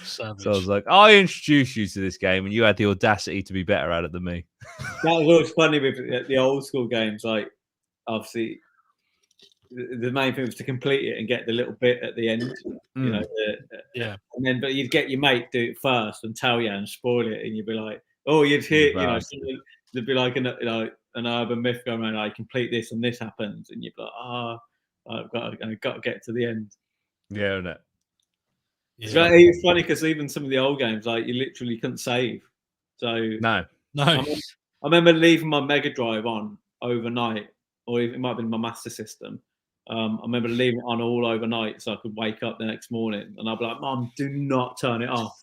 [SPEAKER 1] Savage.
[SPEAKER 2] So I was like, I introduced you to this game, and you had the audacity to be better at it than me.
[SPEAKER 3] That was always funny with the old school games. Like, obviously, the main thing was to complete it and get the little bit at the end. And then but you'd get your mate do it first and tell you and spoil it, and you'd be like, oh, you'd hear, there'd be like an urban myth going around, I complete this and this happens, and you'd be like, I've got to get to the end.
[SPEAKER 2] Yeah, no.
[SPEAKER 3] Yeah. It's funny because even some of the old games, like you literally couldn't save. So
[SPEAKER 2] no.
[SPEAKER 3] I remember leaving my Mega Drive on overnight, or even it might have been my Master System, I remember leaving it on all overnight so I could wake up the next morning, and I'd be like, "Mum, do not turn it off."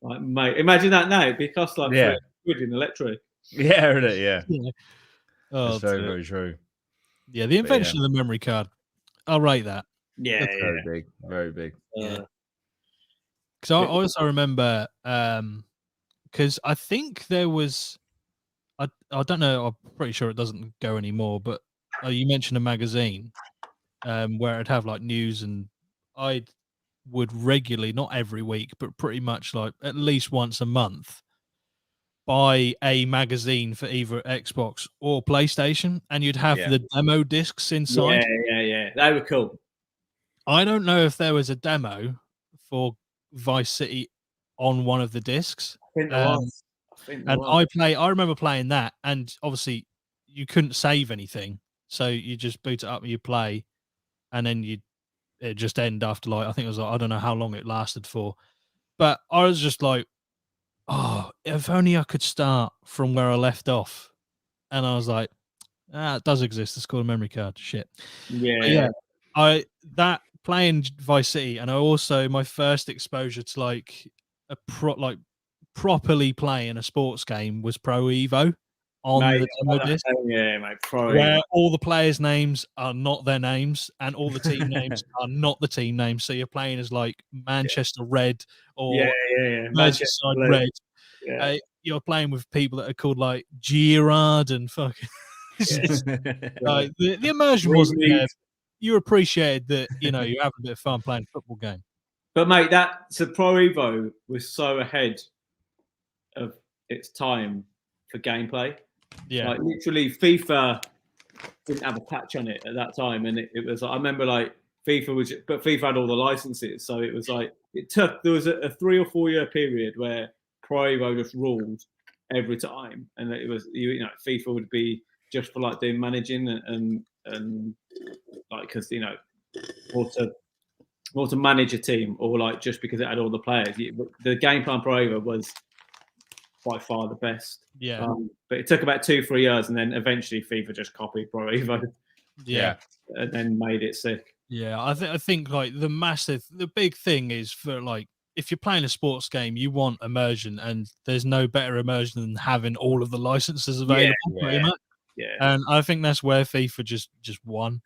[SPEAKER 3] Like, mate, imagine that now. It'd be cost like £3 in electric.
[SPEAKER 2] Yeah, isn't it? Yeah.
[SPEAKER 1] Oh,
[SPEAKER 2] that's very, very true.
[SPEAKER 1] Yeah, the invention of the memory card. I'll rate that.
[SPEAKER 3] Yeah,
[SPEAKER 2] that's very big, very big.
[SPEAKER 1] Because I also remember, because I think there was, I don't know, I'm pretty sure it doesn't go anymore, but you mentioned a magazine where it'd have like news, and I would regularly, not every week, but pretty much like at least once a month, buy a magazine for either Xbox or PlayStation, and you'd have the demo discs inside.
[SPEAKER 3] Yeah. They were cool.
[SPEAKER 1] I don't know if there was a demo for Vice City on one of the discs.
[SPEAKER 3] I think there was.
[SPEAKER 1] I remember playing that, and obviously you couldn't save anything, so you just boot it up and you play, and then it just end after like, I think it was like, I don't know how long it lasted for, but I was just like, oh, if only I could start from where I left off. And I was like, it does exist. It's called a memory card. Shit.
[SPEAKER 3] Yeah.
[SPEAKER 1] That playing Vice City, and I also, my first exposure to like properly playing a sports game was Pro Evo on the demo disc.
[SPEAKER 3] Yeah, mate.
[SPEAKER 1] Where all the players' names are not their names, and all the team names are not the team names. So you're playing as like Manchester Red or Merseyside Red.
[SPEAKER 3] Yeah.
[SPEAKER 1] You're playing with people that are called like Girard and fucking. Like the immersion wasn't there. You appreciated that, you know, you're having a bit of fun playing a football game.
[SPEAKER 3] But mate, so Pro Evo was so ahead of its time for gameplay.
[SPEAKER 1] Yeah,
[SPEAKER 3] like literally FIFA didn't have a patch on it at that time, and it was like, I remember like FIFA had all the licenses, so it was like there was a 3 or 4 year period where Pro Evo just ruled every time, and it was, you know, FIFA would be just for like doing managing and like, because, you know, or to manage a team, or like just because it had all the players. The game plan Pro Evo was by far the best.
[SPEAKER 1] Yeah.
[SPEAKER 3] But it took about 2-3 years, and then eventually FIFA just copied Pro Evo.
[SPEAKER 1] Yeah.
[SPEAKER 3] And then made it sick.
[SPEAKER 1] Yeah, I think like the big thing is, for like, if you're playing a sports game, you want immersion, and there's no better immersion than having all of the licenses available, pretty much.
[SPEAKER 3] Yeah.
[SPEAKER 1] And I think that's where FIFA just won.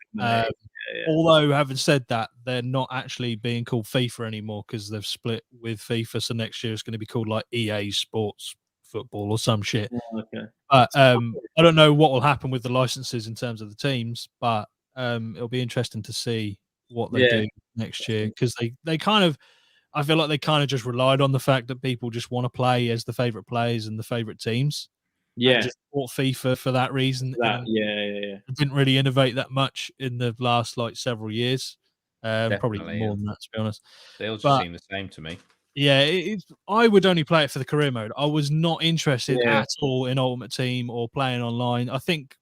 [SPEAKER 1] Although, having said that, they're not actually being called FIFA anymore because they've split with FIFA. So next year it's going to be called like EA Sports Football or some shit.
[SPEAKER 3] Okay.
[SPEAKER 1] But I don't know what will happen with the licenses in terms of the teams, but it'll be interesting to see what they do next year, because they kind of, I feel like they kind of just relied on the fact that people just want to play as the favorite players and the favorite teams.
[SPEAKER 3] Yeah.
[SPEAKER 1] Just bought FIFA for that reason.
[SPEAKER 3] Yeah.
[SPEAKER 1] Didn't really innovate that much in the last like several years. Probably more than that, to be honest.
[SPEAKER 2] They all just seem the same to me.
[SPEAKER 1] Yeah, I would only play it for the career mode. I was not interested at all in Ultimate Team or playing online. I think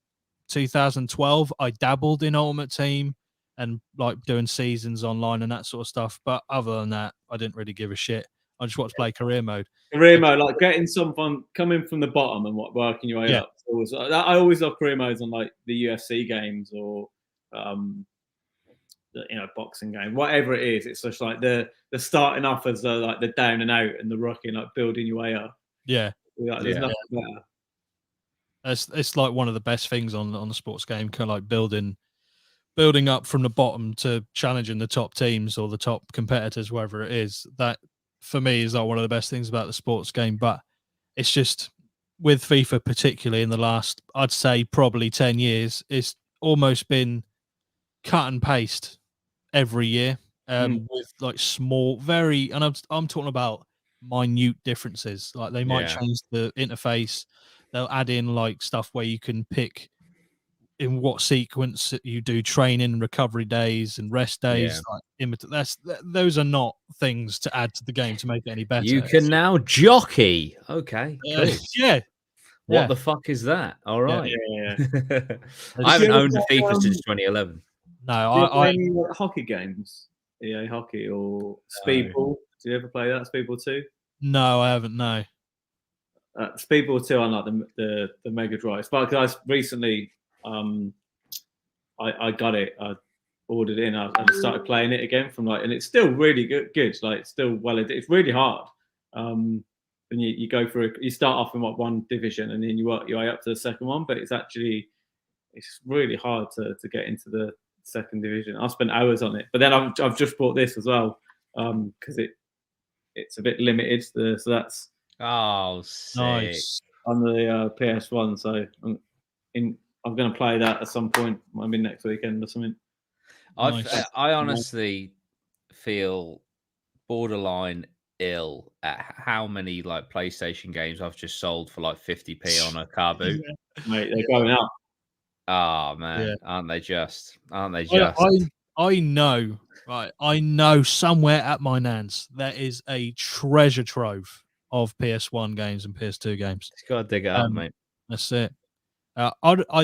[SPEAKER 1] 2012 I dabbled in Ultimate Team and like doing seasons online and that sort of stuff. But other than that, I didn't really give a shit. I just wanted to play career mode.
[SPEAKER 3] Career mode, like getting someone coming from the bottom and working your way up. So I always love career modes on like the UFC games or boxing game, whatever it is. It's just like the starting off as like the down and out, and the rocking, like building your way up.
[SPEAKER 1] Yeah,
[SPEAKER 3] there's nothing better.
[SPEAKER 1] It's like one of the best things on the sports game, kind of like building up from the bottom to challenging the top teams or the top competitors, wherever it is. That for me is like one of the best things about the sports game. But it's just with FIFA, particularly in the last, I'd say probably 10 years, it's almost been cut and paste every year, with like small, and I'm talking about minute differences. Like they might change the interface, they'll add in like stuff where you can pick in what sequence you do training, recovery days, and rest days. Those are not things to add to the game to make it any better.
[SPEAKER 2] You can now jockey. Okay, cool.
[SPEAKER 1] Yeah.
[SPEAKER 2] What the fuck is that? All right.
[SPEAKER 3] Yeah.
[SPEAKER 2] I haven't owned a FIFA since 2011.
[SPEAKER 1] No,
[SPEAKER 3] I any hockey games, EA Hockey or Speedball. Do you ever play that, Speedball 2?
[SPEAKER 1] No, I haven't. No.
[SPEAKER 3] Speedball 2 on like the Mega Drive. But guys, recently, I got it. ordered it in. I just started playing it again from and it's still really good. Like it's still it's really hard. And you go through, you start off in one division and then you work your way up to the second one, but it's really hard to get into the second division. I spent hours on it, but then I've just bought this as well because it's a bit limited. So that's
[SPEAKER 1] nice
[SPEAKER 3] on the PS1. So I'm going to play that at some point, maybe next weekend or something.
[SPEAKER 2] I honestly feel borderline ill at how many like PlayStation games I've just sold for like 50p on a car boot.
[SPEAKER 3] Mate, they're going up.
[SPEAKER 2] Oh man, aren't they just?
[SPEAKER 1] I know, right? I know somewhere at my nan's there is a treasure trove of PS1 games and PS2 games.
[SPEAKER 2] Just gotta dig it up, mate.
[SPEAKER 1] That's it.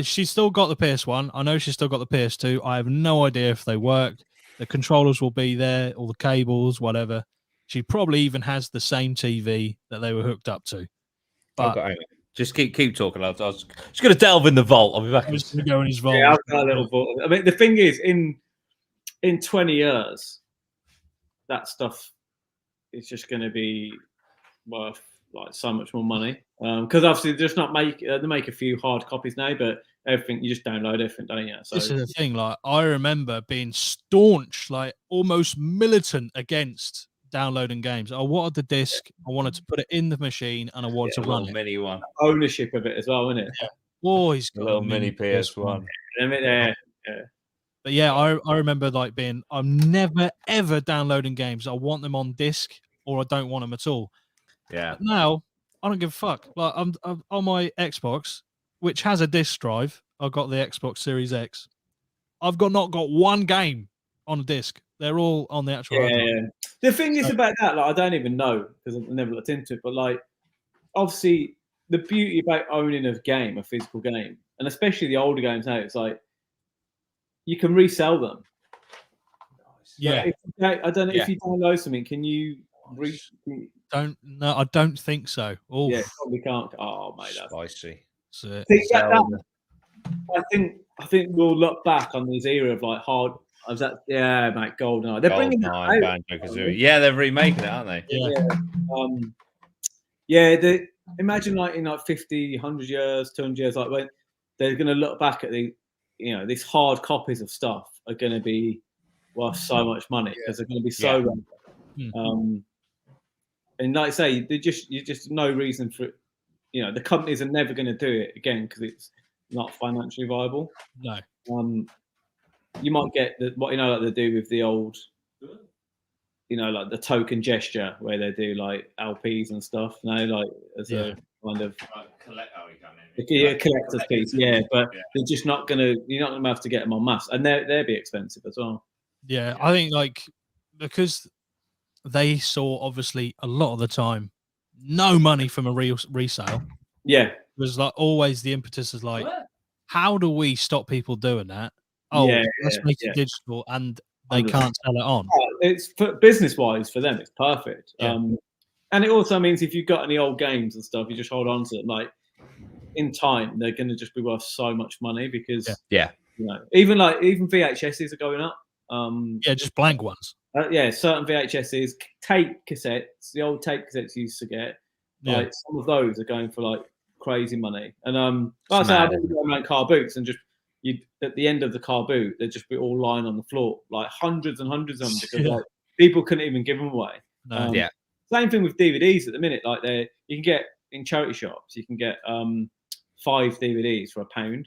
[SPEAKER 1] She's still got the PS1. I know she's still got the PS2. I have no idea if they worked. The controllers will be there, all the cables, whatever. She probably even has the same TV that they were hooked up to. But
[SPEAKER 2] just keep talking. I was just going to delve in the vault. I'll be back.
[SPEAKER 1] I'm just going to go in his vault.
[SPEAKER 3] Yeah, I've got a little vault. I mean, the thing is, in 20 years, that stuff is just going to be worth like so much more money. Because obviously, they make a few hard copies now, but everything you just download everything, don't you? So
[SPEAKER 1] this is the thing. Like, I remember being staunch, like almost militant against downloading games. I wanted the disc, I wanted to put it in the machine, and I wanted to run it.
[SPEAKER 2] Mini one.
[SPEAKER 3] Ownership of it as well, isn't it?
[SPEAKER 1] Yeah. Oh, he's got
[SPEAKER 2] a little mini PS1.
[SPEAKER 1] But yeah, I remember like I'm never ever downloading games. I want them on disc, or I don't want them at all.
[SPEAKER 2] Yeah.
[SPEAKER 1] But now I don't give a fuck. Like I'm on my Xbox, which has a disc drive. I've got the Xbox Series X. I've not got one game on a disc. They're all on the actual.
[SPEAKER 3] Yeah. The thing is about that, like I don't even know because I've never looked into it. But like, obviously, the beauty about owning a physical game, and especially the older games now, it's like you can resell them.
[SPEAKER 1] Yeah.
[SPEAKER 3] Like, I don't know if you download something, can you?
[SPEAKER 1] I don't think so. Oh,
[SPEAKER 3] yeah, probably can't. Oh, mate, that's
[SPEAKER 2] spicy.
[SPEAKER 3] I think we'll look back on this era of like hard. Mate, GoldenEye. They're bringing
[SPEAKER 2] Banjo-Kazooie. Yeah, they're remaking it, aren't they?
[SPEAKER 3] Yeah. Imagine like in like 50, 100 years, 200 years, like when they're going to look back at these hard copies of stuff are going to be worth so much money because they're going to be so rare. And like I say, you just no reason for it. The companies are never going to do it again because it's not financially viable.
[SPEAKER 1] No.
[SPEAKER 3] You might get like they do with the old, like the token gesture where they do like LPs and stuff. Like as a kind of collector's piece. Yeah, but they're just not gonna. You're not gonna have to get them en masse, and they'll be expensive as well.
[SPEAKER 1] Yeah, I think like because they saw obviously a lot of the time no money from a real resale.
[SPEAKER 3] Yeah,
[SPEAKER 1] it was like always the impetus is like, how do we stop people doing that? Oh, let's make it digital, and they can't sell it on.
[SPEAKER 3] It's business-wise for them. It's perfect. And it also means if you've got any old games and stuff, you just hold on to them. Like in time, they're going to just be worth so much money because even VHSs are going up.
[SPEAKER 1] Just blank ones.
[SPEAKER 3] Certain VHSs, tape cassettes, the old tape cassettes you used to get. Like some of those are going for like crazy money. And like I say, I've been going around car boots and just. At the end of the car boot, they'd just be all lying on the floor, like hundreds and hundreds of them, because like people couldn't even give them away. Same thing with DVDs at the minute. Like you can get in charity shops, you can get 5 DVDs for £1.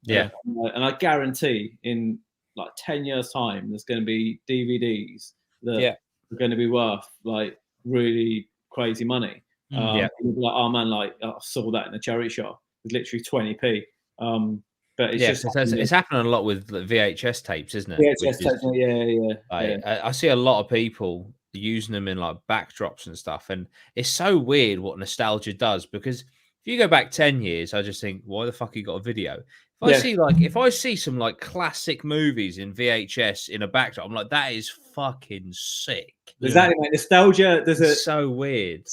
[SPEAKER 3] And I guarantee in like 10 years' time, there's going to be DVDs that are going to be worth like really crazy money. You'll be like, oh man, like I saw that in a charity shop. It's literally 20p. But
[SPEAKER 2] it's happening a lot with VHS tapes, isn't it?
[SPEAKER 3] VHS tapes,
[SPEAKER 2] I see a lot of people using them in like backdrops and stuff, and it's so weird what nostalgia does. Because if you go back 10 years, I just think, why the fuck you got a video? If I see some like classic movies in VHS in a backdrop, I'm like, that is fucking sick.
[SPEAKER 3] Exactly, mate. Nostalgia.
[SPEAKER 2] So weird.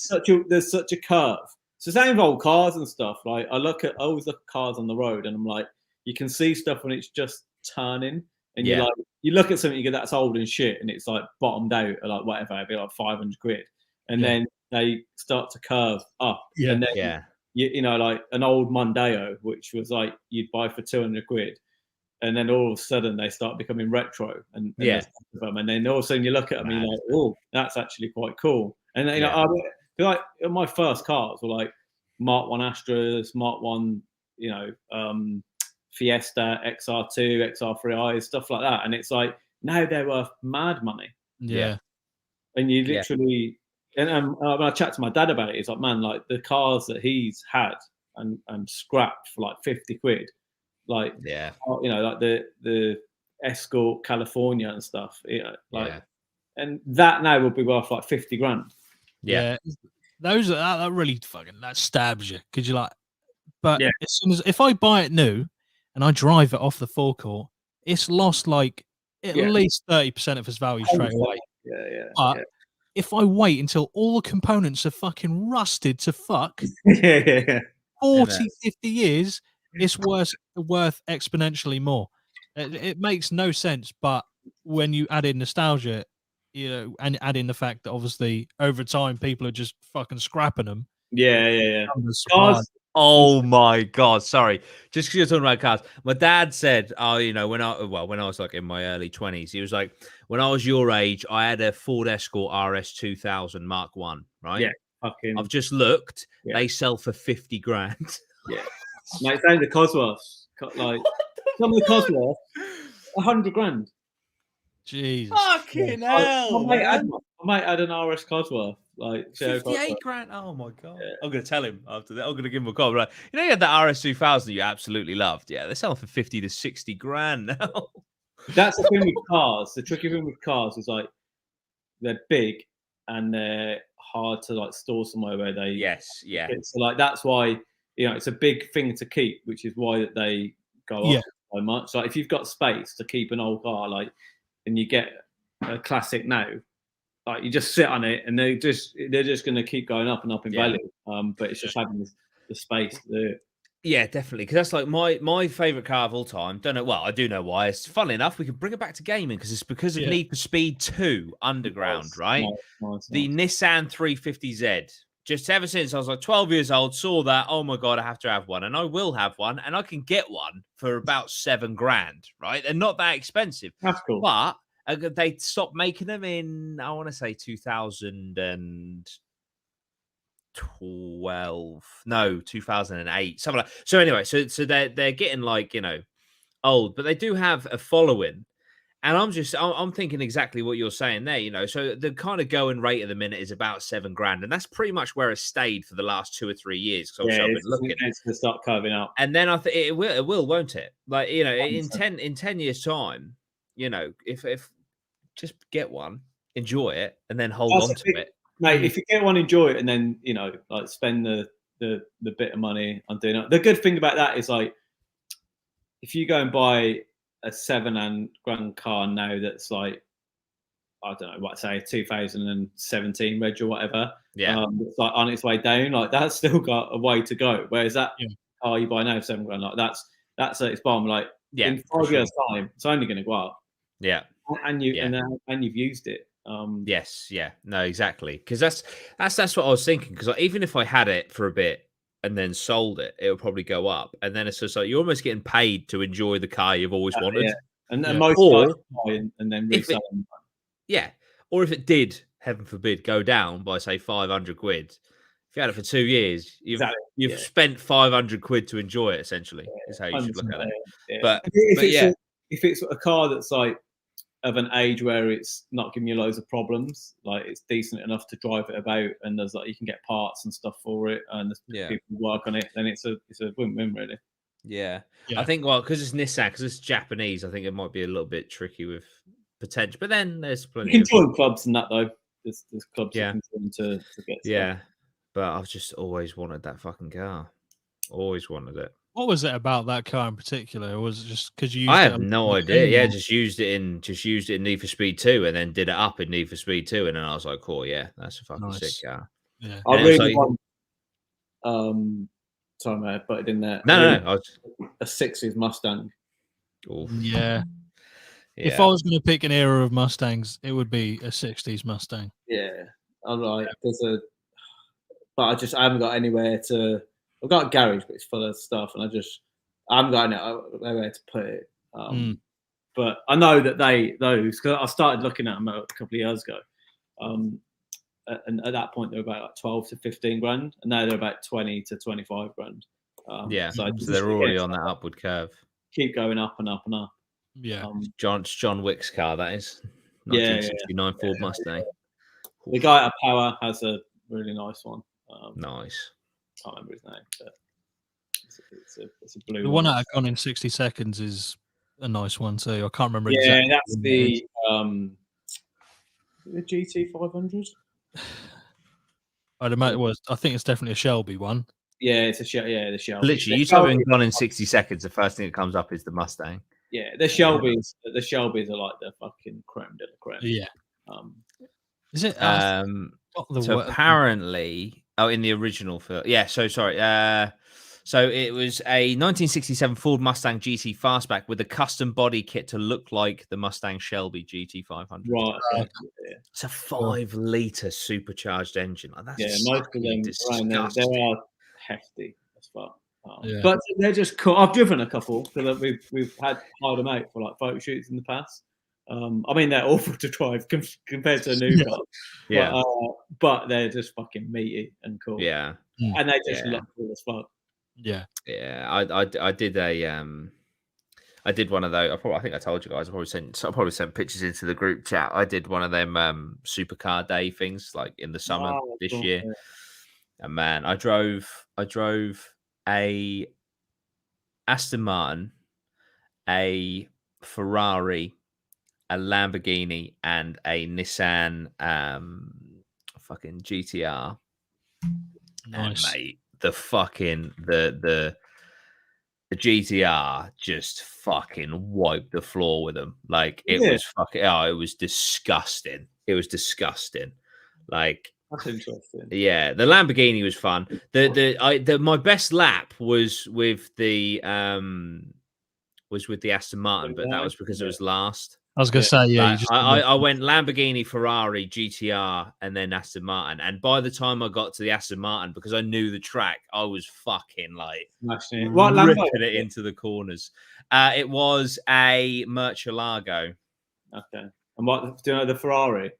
[SPEAKER 3] There's such a curve. So same with old cars and stuff. Like I always look at cars on the road, and I'm like. You can see stuff when it's just turning, and you're like, you look at something, you go, that's old and shit, and it's like bottomed out at like whatever, it'd be like 500 quid, and then they start to curve up, and then you know, like an old Mondeo, which was like you'd buy for 200 quid, and then all of a sudden they start becoming retro, and then all of a sudden you look at them and you're like, oh, that's actually quite cool. And then, you know, like my first cars were like Mark 1 Astras, Mark 1, you know, Fiesta, XR2, XR3i, stuff like that. And it's like, now they're worth mad money.
[SPEAKER 1] Yeah.
[SPEAKER 3] And you literally, and when I chat to my dad about it, it's like, man, like the cars that he's had and scrapped for like 50 quid, like, you know, like the Escort California and stuff, you know, like, and that now would be worth like 50 grand.
[SPEAKER 1] Yeah. Those are, that really fucking, that stabs you, because you're like, but as soon as, if I buy it new and I drive it off the forecourt, it's lost like at least 30% of its value straight away. But if I wait until all the components are fucking rusted to fuck, 40, 50 years, it's worth exponentially more. It makes no sense, but when you add in nostalgia, you know, and add in the fact that obviously over time people are just fucking scrapping them.
[SPEAKER 3] Cars.
[SPEAKER 2] Oh my god! Sorry, just because you're talking about cars, my dad said, "Oh, you know, when I was like in my early 20s, he was like, when I was your age, I had a Ford Escort RS 2000 Mark 1, right?
[SPEAKER 3] Yeah,
[SPEAKER 2] I've just looked; they sell for 50 grand.
[SPEAKER 3] Yeah, mate, same the Cosworths, like some of the Cosworths, 100 grand.
[SPEAKER 1] Jesus,
[SPEAKER 2] fucking hell!
[SPEAKER 3] I might add an RS Cosworth, like
[SPEAKER 2] 58 grand. Oh my god! I'm gonna tell him after that. I'm gonna give him a call. Right, you know, you had that RS 2000 you absolutely loved. Yeah, they're selling for 50 to 60 grand now.
[SPEAKER 3] That's the thing with cars. The tricky thing with cars is like they're big and they're hard to like store somewhere where they. So like that's why, you know, it's a big thing to keep, which is why they go up so much. Like if you've got space to keep an old car, like, and you get a classic now, like you just sit on it and they're just going to keep going up and up in value. But it's just having the space to do it.
[SPEAKER 2] Yeah, definitely. Because that's like my favorite car of all time. Don't know. Well, I do know why. It's funnily enough, we can bring it back to gaming because it's because of Need for Speed 2 Underground, right? The Nissan 350Z. Just ever since I was like 12 years old, saw that. Oh my god, I have to have one, and I will have one, and I can get one for about 7 grand, right? They're not that expensive.
[SPEAKER 3] That's cool.
[SPEAKER 2] But they stopped making them in, I want to say 2008, something like. So anyway, so they're getting like, you know, old, but they do have a following, and I'm thinking exactly what you're saying there, you know. So the kind of going rate at the minute is about 7 grand, and that's pretty much where it's stayed for the last 2 or 3 years. So I've been looking,
[SPEAKER 3] it's going to start curving up,
[SPEAKER 2] and then I think it will, won't it? Like, you know, in 10 years time, you know, if just get one, enjoy it, and then hold on to it.
[SPEAKER 3] Mate, if you get one, enjoy it, and then, you know, like spend the bit of money on doing it. The good thing about that is like, if you go and buy a 7 grand car now that's like, I don't know, what, say 2017 reg or whatever, it's like on its way down, like that's still got a way to go. Whereas that car you buy now 7 grand, like that's at its bottom. Like in 5 years time, it's only going to go up.
[SPEAKER 2] Yeah,
[SPEAKER 3] and you've used it.
[SPEAKER 2] No, exactly, because that's what I was thinking. Because like, even if I had it for a bit and then sold it, it would probably go up, and then it's just like you're almost getting paid to enjoy the car you've always wanted.
[SPEAKER 3] And most cars buy and then resell them.
[SPEAKER 2] Or if it did, heaven forbid, go down by say 500 quid, if you had it for 2 years, you've spent 500 quid to enjoy it. Essentially, is how you should look at it. But
[SPEAKER 3] if it's a car that's like of an age where it's not giving you loads of problems, like it's decent enough to drive it about, and there's like you can get parts and stuff for it, and there's people who work on it, then it's a win-win, really.
[SPEAKER 2] I think, well, because it's Nissan, because it's Japanese, I think it might be a little bit tricky with potential, but then there's plenty.
[SPEAKER 3] You can join clubs and that though. There's clubs you can join to get stuff.
[SPEAKER 2] But I've just always wanted that fucking car. Always wanted it.
[SPEAKER 1] What was it about that car in particular? Or was it just because you used
[SPEAKER 2] I have no idea. Yeah, just used it in Need for Speed 2 and then did it up in Need for Speed 2, and then I was like, cool, yeah, that's a fucking sick car.
[SPEAKER 1] Yeah.
[SPEAKER 3] I really want sorry, mate, I put it in there.
[SPEAKER 2] No.
[SPEAKER 3] A 60s Mustang.
[SPEAKER 2] Oof.
[SPEAKER 1] Yeah. If I was going to pick an era of Mustangs, it would be a 60s Mustang.
[SPEAKER 3] Yeah, I'm like, but I haven't got anywhere to. I've got a garage, but it's full of stuff, and I haven't got anywhere to put it. But I know that those because I started looking at them a couple of years ago, and at that point they were about like 12 to 15 grand, and now they're about 20 to 25 grand.
[SPEAKER 2] So they're already on that upward curve.
[SPEAKER 3] Keep going up and up and up.
[SPEAKER 1] Yeah,
[SPEAKER 2] John Wick's car, that is 1969 Ford Mustang.
[SPEAKER 3] The guy at Power has a really nice one.
[SPEAKER 2] Nice.
[SPEAKER 3] Can't remember his name, but it's a blue.
[SPEAKER 1] The one out of Gone in 60 Seconds is a nice one too. I can't remember.
[SPEAKER 3] Yeah,
[SPEAKER 1] exactly
[SPEAKER 3] that's the GT500.
[SPEAKER 1] I'd imagine it was. I think it's definitely a Shelby one.
[SPEAKER 3] Yeah, it's the Shelby.
[SPEAKER 2] Literally, you type in Gone in 60 Seconds, the first thing that comes up is the Mustang.
[SPEAKER 3] Yeah, the Shelbys. The Shelbys are like the fucking creme de la creme.
[SPEAKER 1] Yeah. Is it?
[SPEAKER 2] So apparently, in the original film, yeah. So sorry. So it was a 1967 Ford Mustang GT Fastback with a custom body kit to look like the Mustang Shelby GT500.
[SPEAKER 3] Right. Okay.
[SPEAKER 2] It's a 5-liter supercharged engine. Like, that's
[SPEAKER 3] most of them they are hefty as fuck.
[SPEAKER 1] Yeah.
[SPEAKER 3] But they're just cool. I've driven a couple because we've hired them out for like photo shoots in the past. I mean, they're awful to drive compared to a new car.
[SPEAKER 2] Yeah.
[SPEAKER 3] But they're just fucking meaty and cool.
[SPEAKER 2] Yeah.
[SPEAKER 3] And they just look cool as fuck.
[SPEAKER 1] Yeah.
[SPEAKER 2] Yeah. I did I did one of those. I think I told you guys. I probably sent pictures into the group chat. I did one of them supercar day things like in the summer this year. Yeah. And man, I drove a Aston Martin, a Ferrari, a Lamborghini, and a Nissan fucking GTR.
[SPEAKER 1] Nice.
[SPEAKER 2] And mate, the GTR just fucking wiped the floor with them. Like it was fucking it was disgusting. It was disgusting. Like
[SPEAKER 3] that's interesting.
[SPEAKER 2] Yeah, the Lamborghini was fun. My best lap was with the Aston Martin, but that was because it was last.
[SPEAKER 1] I was gonna say, yeah.
[SPEAKER 2] I went Lamborghini, Ferrari, GTR, and then Aston Martin. And by the time I got to the Aston Martin, because I knew the track, I was fucking like ripping it into the corners. It was a Murcielago.
[SPEAKER 3] Okay. And what do you know the Ferrari?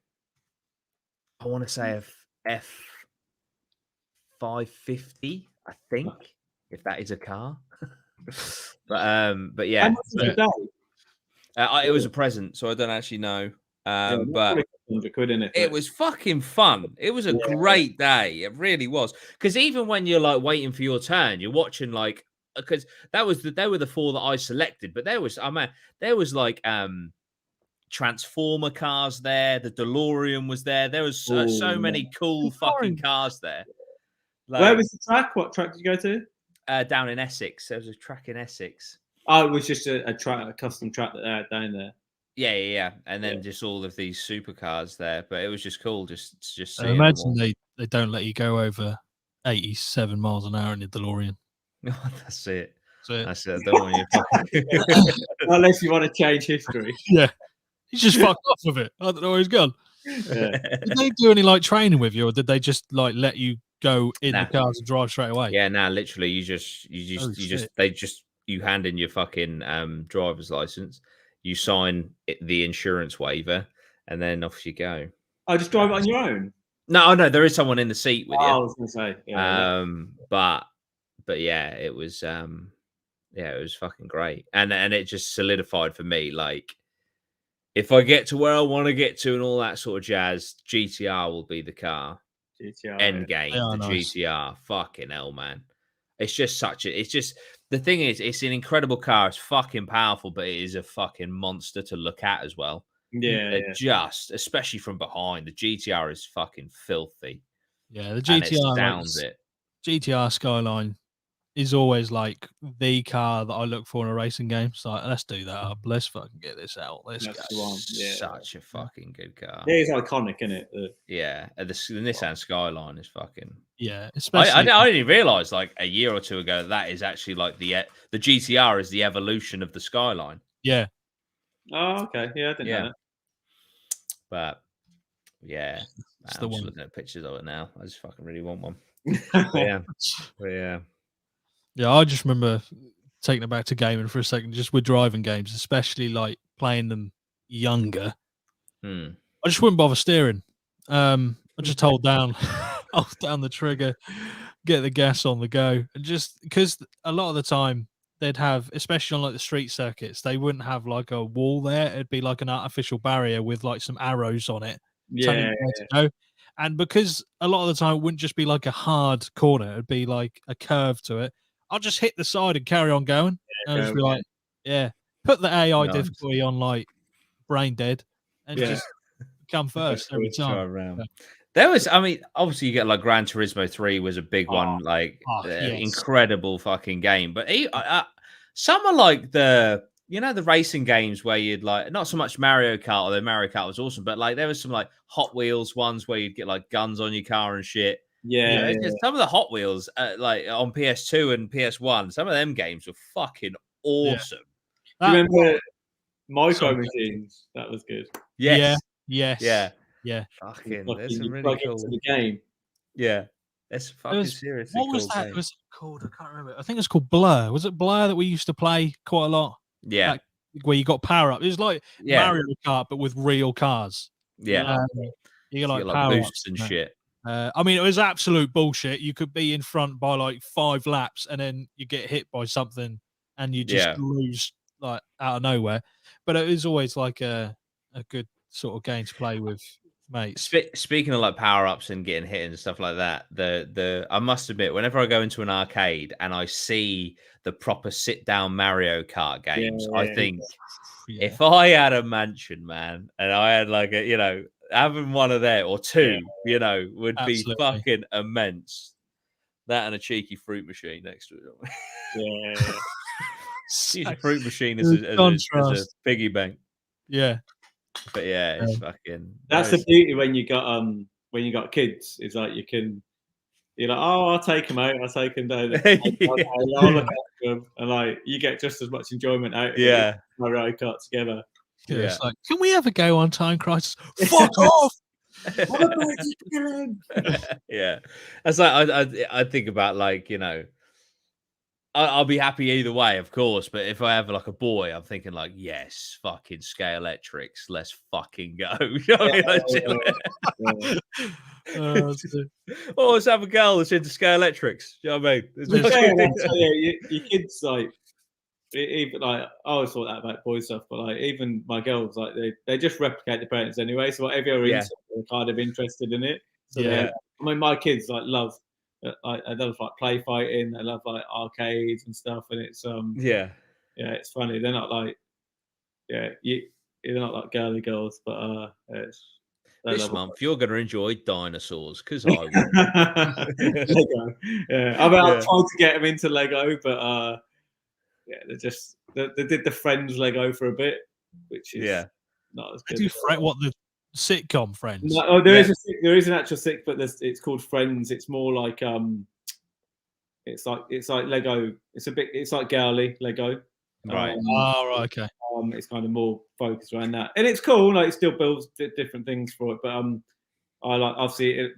[SPEAKER 2] I want to say a F550, I think, if that is a car. but yeah.
[SPEAKER 3] How much was the day?
[SPEAKER 2] It was a present, so I don't actually know. But it was fucking fun. It was a great day. It really was. Because even when you're like waiting for your turn, you're watching like because they were the 4 that I selected. But there was like Transformer cars there. The DeLorean was there. There was so many cool fucking cars there. Like,
[SPEAKER 3] where was the track? What track did you go to?
[SPEAKER 2] Down in Essex. There was a track in Essex.
[SPEAKER 3] Oh, it was just a custom track that they had down there.
[SPEAKER 2] Yeah. And then just all of these supercars there. But it was just cool. Just
[SPEAKER 1] I imagine they don't let you go over 87 miles an hour in the DeLorean.
[SPEAKER 2] That's it.
[SPEAKER 1] That's it.
[SPEAKER 2] I don't want you
[SPEAKER 3] unless you want to change history.
[SPEAKER 1] Yeah. He's just fucked off with it. I don't know where he's gone. Yeah. Did they do any like training with you, or did they just like let you go in the cars and drive straight away?
[SPEAKER 2] Yeah, literally you hand in your fucking driver's license, you sign the insurance waiver, and then off you go.
[SPEAKER 3] Oh, just drive it on your own?
[SPEAKER 2] No, there is someone in the seat with you.
[SPEAKER 3] I was gonna say,
[SPEAKER 2] but yeah, it was it was fucking great, and it just solidified for me, like if I get to where I want to get to and all that sort of jazz, GTR will be the car.
[SPEAKER 3] GTR
[SPEAKER 2] Endgame, GTR, fucking hell, man. It's just the thing is, it's an incredible car. It's fucking powerful, but it is a fucking monster to look at as well.
[SPEAKER 3] Yeah.
[SPEAKER 2] Just, especially from behind, the GTR is fucking filthy.
[SPEAKER 1] Yeah, the GTR
[SPEAKER 2] downs it.
[SPEAKER 1] GTR Skyline is always like the car that I look for in a racing game. So like, let's do that up. Let's fucking get this out. Let's go.
[SPEAKER 2] Such a fucking good car.
[SPEAKER 3] Yeah, it's iconic, isn't it?
[SPEAKER 2] The Nissan Skyline is fucking.
[SPEAKER 1] Yeah, especially.
[SPEAKER 2] I didn't realize like a year or two ago that is actually like the GTR is the evolution of the Skyline.
[SPEAKER 1] Yeah.
[SPEAKER 3] Oh, okay. Yeah, I didn't know that.
[SPEAKER 2] But yeah,
[SPEAKER 1] It's
[SPEAKER 2] I'm
[SPEAKER 1] the
[SPEAKER 2] just
[SPEAKER 1] one.
[SPEAKER 2] looking at pictures of it now. I just fucking really want one. But yeah.
[SPEAKER 1] Yeah, I just remember taking it back to gaming for a second, just with driving games, especially like playing them younger. I just wouldn't bother steering. I just hold down the trigger, get the gas on the go, and just because a lot of the time they'd have, especially on like the street circuits, they wouldn't have like a wall there. It'd be like an artificial barrier with like some arrows on it, telling you where to go. And because a lot of the time it wouldn't just be like a hard corner, it'd be like a curve to it. I'll just hit the side and carry on going. And I'll just be like, put the AI difficulty on like brain dead and just come first every time.
[SPEAKER 2] There was, I mean, obviously you get like Gran Turismo 3 was a big one, like incredible fucking game. But some are like the racing games where you'd like not so much Mario Kart, although Mario Kart was awesome, but like there was some like Hot Wheels ones where you'd get like guns on your car and shit. Some of the Hot Wheels like on PS2 and PS1, some of them games were fucking awesome.
[SPEAKER 3] Do you remember Micro Machines? That was good.
[SPEAKER 2] Yes.
[SPEAKER 3] Fucking,
[SPEAKER 2] there's some really cool
[SPEAKER 3] into the game.
[SPEAKER 2] Yeah, that's fucking seriously.
[SPEAKER 1] What was that? Game. Was it called? I can't remember. I think it was called Blur. Was it Blur that we used to play quite a lot?
[SPEAKER 2] Yeah,
[SPEAKER 1] where you got power up. It was like Mario Kart, but with real cars.
[SPEAKER 2] Yeah,
[SPEAKER 1] you got like power
[SPEAKER 2] boosts and shit.
[SPEAKER 1] I mean, it was absolute bullshit. You could be in front by like 5 laps, and then you get hit by something, and you just lose like out of nowhere. But it was always like a good sort of game to play with mates.
[SPEAKER 2] Speaking of like power ups and getting hit and stuff like that, I must admit, whenever I go into an arcade and I see the proper sit down Mario Kart games, I think if I had a mansion, man, and I had like a having one of there or two, would be fucking immense. That and a cheeky fruit machine next to it. Use a fruit machine as a piggy bank.
[SPEAKER 1] Yeah.
[SPEAKER 2] But it's fucking.
[SPEAKER 3] That's the beauty when you got kids. Is like you're like, oh, I'll take them out. I'll take them down. I'll look after them, and like you get just as much enjoyment out of it. Mario Kart together.
[SPEAKER 1] Yeah, it's like, can we ever go on Time Crisis? Fuck off!
[SPEAKER 2] Yeah, that's like I think about like I'll be happy either way, of course. But if I have like a boy, I'm thinking like, yes, fucking Scale Electrics, let's fucking go. You know or let's have a girl that's into Scale Electrics. You know what I mean?
[SPEAKER 3] Your kids like. Even like I always thought that about boy stuff, but like even my girls, like they just replicate the parents anyway. So whatever you're into, they're kind of interested in it. So I mean, my kids like love, they love like play fighting. They love like arcades and stuff, and it's it's funny. They're not like they're not like girly girls, but
[SPEAKER 2] this month you're going to enjoy dinosaurs because I will.
[SPEAKER 3] Lego. I mean, I've tried to get them into Lego, but. They did the Friends Lego for a bit, which is not as good.
[SPEAKER 1] What the sitcom Friends?
[SPEAKER 3] No, there is an actual sitcom, but it's called Friends. It's more like it's like Lego. It's like girly Lego.
[SPEAKER 2] Right.
[SPEAKER 1] Okay.
[SPEAKER 3] It's kind of more focused around that, and it's cool. Like it still builds different things for it, but I like obviously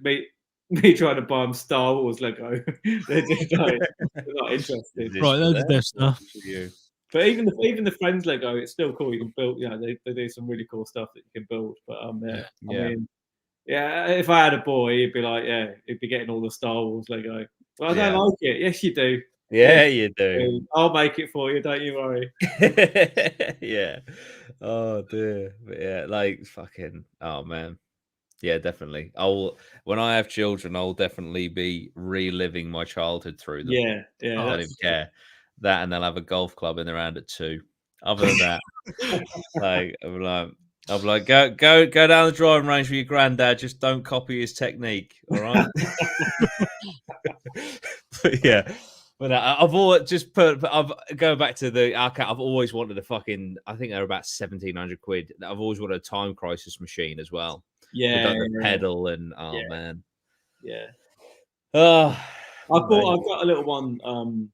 [SPEAKER 3] me trying to buy them Star Wars Lego. They're just like, they're not interested.
[SPEAKER 1] Right, that's their stuff.
[SPEAKER 3] But even the Friends Lego, it's still cool. You can build, they do some really cool stuff that you can build. But I mean, if I had a boy, he'd be like, he'd be getting all the Star Wars Lego. But I don't like it. Yes, you do.
[SPEAKER 2] Yeah, you do.
[SPEAKER 3] I'll make it for you. Don't you worry.
[SPEAKER 2] Yeah. Oh dear. But like fucking. Oh man. Yeah, definitely. When I have children, I'll definitely be reliving my childhood through them.
[SPEAKER 3] Yeah.
[SPEAKER 2] I don't even care. That, and they'll have a golf club in their hand at 2. Other than that, like I'll be like, go down the driving range with your granddad. Just don't copy his technique, all right? But I've always going back to the arcade. I've always wanted a fucking. I think they're about 1,700 quid. I've always wanted a Time Crisis machine as well.
[SPEAKER 3] Yeah,
[SPEAKER 2] with like the pedal and man.
[SPEAKER 3] Yeah.
[SPEAKER 2] I've
[SPEAKER 3] got a little one.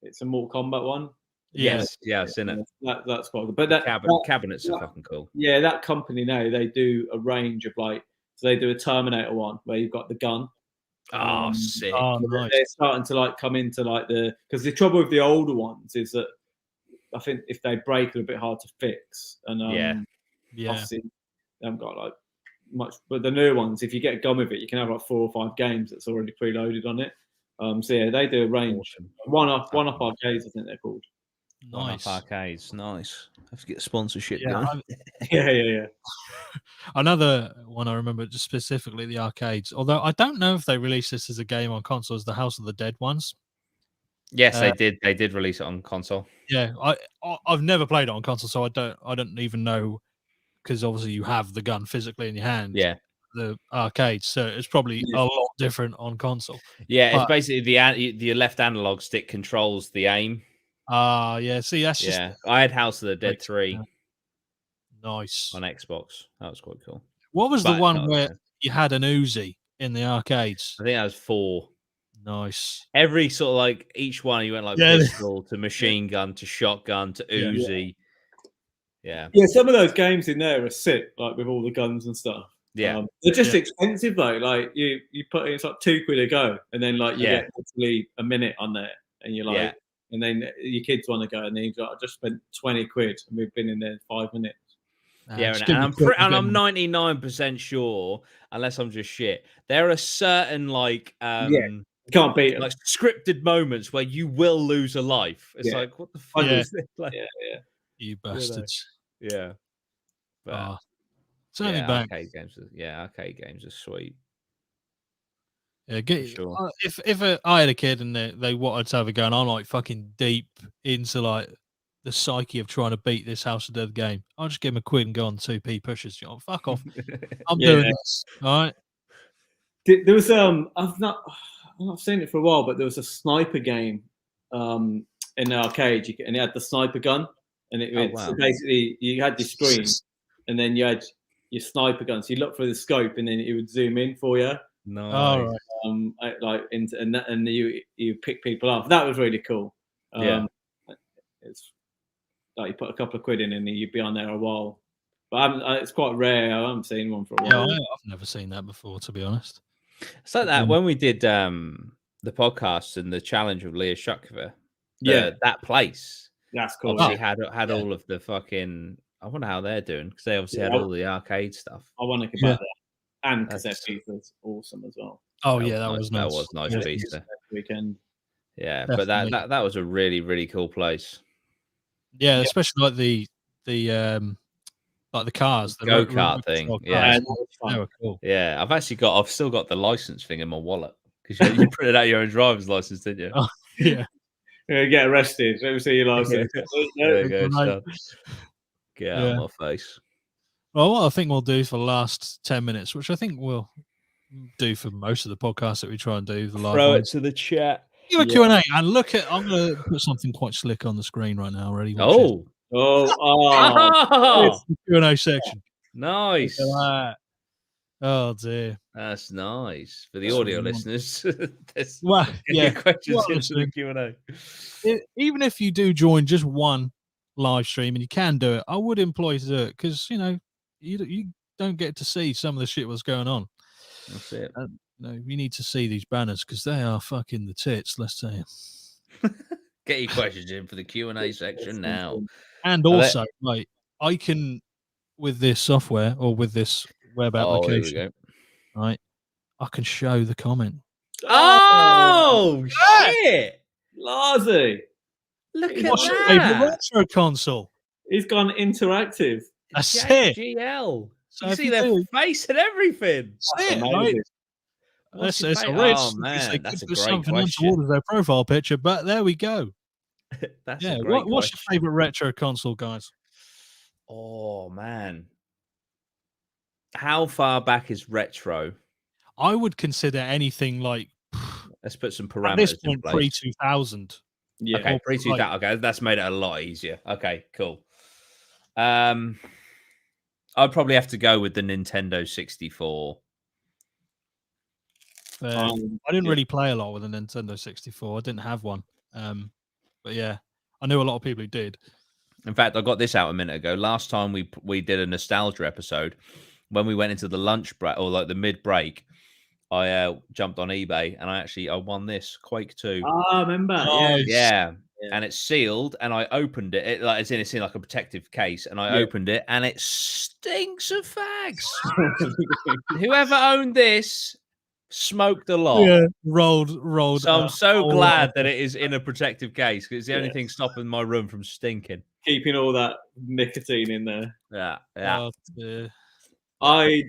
[SPEAKER 3] It's a Mortal Kombat one.
[SPEAKER 2] Yes, yeah, I've seen it.
[SPEAKER 3] That's quite good. But that
[SPEAKER 2] cabinets are fucking cool.
[SPEAKER 3] Yeah, that company now they do a range of like, so they do a Terminator one where you've got the gun.
[SPEAKER 2] Oh, sick!
[SPEAKER 1] Oh, nice.
[SPEAKER 3] They're starting to like come into like because the trouble with the older ones is that I think if they break, they're a bit hard to fix, and obviously they haven't got like much. But the new ones, if you get a gun with it, you can have like 4 or 5 games that's already preloaded on it. So yeah, they do a range.
[SPEAKER 2] Awesome.
[SPEAKER 3] One-off arcades, I think they're called.
[SPEAKER 1] Nice.
[SPEAKER 2] One-off arcades, nice. Have to get sponsorship
[SPEAKER 1] Yeah,
[SPEAKER 2] going.
[SPEAKER 3] Yeah.
[SPEAKER 1] Another one I remember just specifically the arcades. Although I don't know if they released this as a game on consoles, the House of the Dead ones.
[SPEAKER 2] Yes, they did. They did release it on console.
[SPEAKER 1] Yeah, I've never played it on console, so I don't even know, because obviously you have the gun physically in your hand.
[SPEAKER 2] Yeah,
[SPEAKER 1] the arcade, so it's probably a lot different on console.
[SPEAKER 2] Yeah, it's basically the left analog stick controls the aim.
[SPEAKER 1] Yeah. See, that's just
[SPEAKER 2] I had House of the Dead 3.
[SPEAKER 1] Nice
[SPEAKER 2] On Xbox. That was quite cool.
[SPEAKER 1] What was the one where you had an Uzi in the arcades?
[SPEAKER 2] I think that was 4.
[SPEAKER 1] Nice.
[SPEAKER 2] Every sort of like each one, you went like pistol to machine gun to shotgun to Uzi. Yeah.
[SPEAKER 3] Some of those games in there are sick, like with all the guns and stuff.
[SPEAKER 2] Yeah,
[SPEAKER 3] they're just expensive though. Like you put it's like £2 a go, and then like you get literally a minute on there, and you're like, and then your kids want to go, and then you've got I just spent £20, and we've been in there 5 minutes.
[SPEAKER 2] Yeah, and I'm 99% sure, unless I'm just shit, there are certain like
[SPEAKER 3] you can't beat them.
[SPEAKER 2] Like scripted moments where you will lose a life. It's like, what the fuck is this? Like,
[SPEAKER 1] you bastards.
[SPEAKER 2] Yeah. But
[SPEAKER 1] certainly back.
[SPEAKER 2] Arcade games are sweet.
[SPEAKER 1] Yeah, if I had a kid and they wanted to have a go, and I'm like fucking deep into like the psyche of trying to beat this House of Dead game, I'll just give him a quid and go on 2p pushes. You know, fuck off. I'm doing this. All right.
[SPEAKER 3] There was I've not seen it for a while, but there was a sniper game in the arcade, and it had the sniper gun, and so basically you had your screen, and then you had your sniper gun. So you look through the scope, and then it would zoom in for you.
[SPEAKER 2] No.
[SPEAKER 3] Right. Like and you pick people up. That was really cool. It's like you put a couple of quid in, and you'd be on there a while. But it's quite rare. I haven't seen one for a while.
[SPEAKER 1] Yeah, I've never seen that before, to be honest.
[SPEAKER 2] It's like that when we did the podcast and the challenge with Leah Shukva. That place.
[SPEAKER 3] That's cool.
[SPEAKER 2] Obviously had all of the fucking. I wonder how they're doing, because they obviously had all the arcade stuff.
[SPEAKER 3] I want to get back there, and cassette pizza was awesome as well.
[SPEAKER 1] Oh that was nice.
[SPEAKER 2] That was nice pizza.
[SPEAKER 3] Weekend.
[SPEAKER 2] Yeah, definitely. But that was a really, really cool place.
[SPEAKER 1] Yeah, especially like the cars, the
[SPEAKER 2] go-kart thing.
[SPEAKER 1] They were cool.
[SPEAKER 2] Yeah, I've still got the license thing in my wallet, because you printed out your own driver's license, didn't you?
[SPEAKER 1] Oh, yeah.
[SPEAKER 3] You get arrested. Let me see your license.
[SPEAKER 2] There you go. Get out of my face.
[SPEAKER 1] Well, what I think we'll do for the last 10 minutes, which I think we'll do for most of the podcasts that we try and do, the live
[SPEAKER 2] Throw it to the chat.
[SPEAKER 1] Give a Q&A, and look at. I'm going to put something quite slick on the screen right now. Ready?
[SPEAKER 3] It's
[SPEAKER 1] the Q&A section.
[SPEAKER 2] Nice.
[SPEAKER 1] Oh dear.
[SPEAKER 2] That's nice for the audio listeners.
[SPEAKER 1] Questions
[SPEAKER 2] into the Q&A.
[SPEAKER 1] Even if you do join just one live stream, and you can do it, I would employ you to do it, because you don't get to see some of the shit what's going on.
[SPEAKER 2] That's it.
[SPEAKER 1] You need to see these banners, because they are fucking the tits. Let's tell you.
[SPEAKER 2] Get your questions in for the Q&A section now.
[SPEAKER 1] And also, I can, with this software or with this web application, right, I can show the comment.
[SPEAKER 2] Oh shit,
[SPEAKER 3] Lozzy!
[SPEAKER 2] Look at
[SPEAKER 1] What's your favorite retro console?
[SPEAKER 3] He's gone interactive.
[SPEAKER 1] That's it.
[SPEAKER 2] JGL.
[SPEAKER 1] So
[SPEAKER 2] you see their face and everything.
[SPEAKER 1] That's it, right? That's a
[SPEAKER 2] man, that's a great question.
[SPEAKER 1] Towards their profile picture, but there we go.
[SPEAKER 2] That's a great
[SPEAKER 1] what's
[SPEAKER 2] question.
[SPEAKER 1] your favorite retro console, guys?
[SPEAKER 2] Oh man, how far back is retro?
[SPEAKER 1] I would consider anything like.
[SPEAKER 2] Let's put some parameters.
[SPEAKER 1] At this point, pre-2000.
[SPEAKER 2] Yeah. Okay, pre-2000. Okay, that's made it a lot easier. Okay, cool. I'd probably have to go with the Nintendo 64.
[SPEAKER 1] I didn't really play a lot with the Nintendo 64. I didn't have one. But yeah, I knew a lot of people who did.
[SPEAKER 2] In fact, I got this out a minute ago. Last time we did a nostalgia episode, when we went into the lunch break or like the mid break, I jumped on eBay and I won this Quake 2.
[SPEAKER 3] I remember.
[SPEAKER 1] Nice.
[SPEAKER 2] Yeah. And it's sealed, and I opened it. It's in like a protective case, and I opened it, and it stinks of fags. Whoever owned this smoked a lot.
[SPEAKER 1] Yeah, rolled.
[SPEAKER 2] So I'm so glad that it is in a protective case, because it's the only thing stopping my room from stinking.
[SPEAKER 3] Keeping all that nicotine in there.
[SPEAKER 2] Yeah.
[SPEAKER 1] Oh, yeah.
[SPEAKER 3] I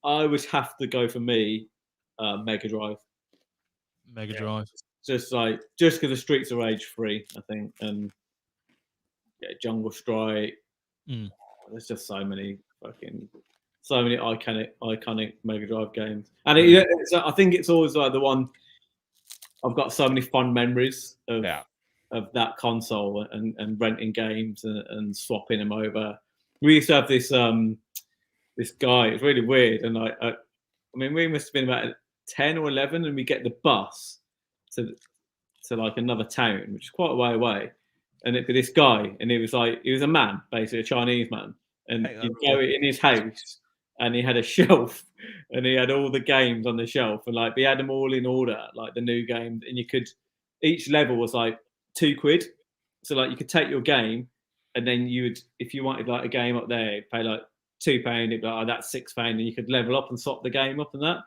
[SPEAKER 3] would have to go for me, Mega Drive.
[SPEAKER 1] Mega Drive.
[SPEAKER 3] Just because the Streets of Rage 3, I think, and Jungle Strike. There's just so many iconic Mega Drive games, and I think it's always like the one I've got so many fond memories of that console and renting games and swapping them over. We used to have this this guy. It's really weird, and I mean, we must have been about 10 or 11, and we get the bus to like another town, which is quite a way away. And it'd be this guy, and he was a man, basically a Chinese man, and you'd go in his house, and he had a shelf, and he had all the games on the shelf, and like we had them all in order, like the new games, and each level was like £2, so like you could take your game, and then if you wanted like a game up there, you'd pay like £2, it'd be like, oh, that's £6, and you could level up and swap the game up and that.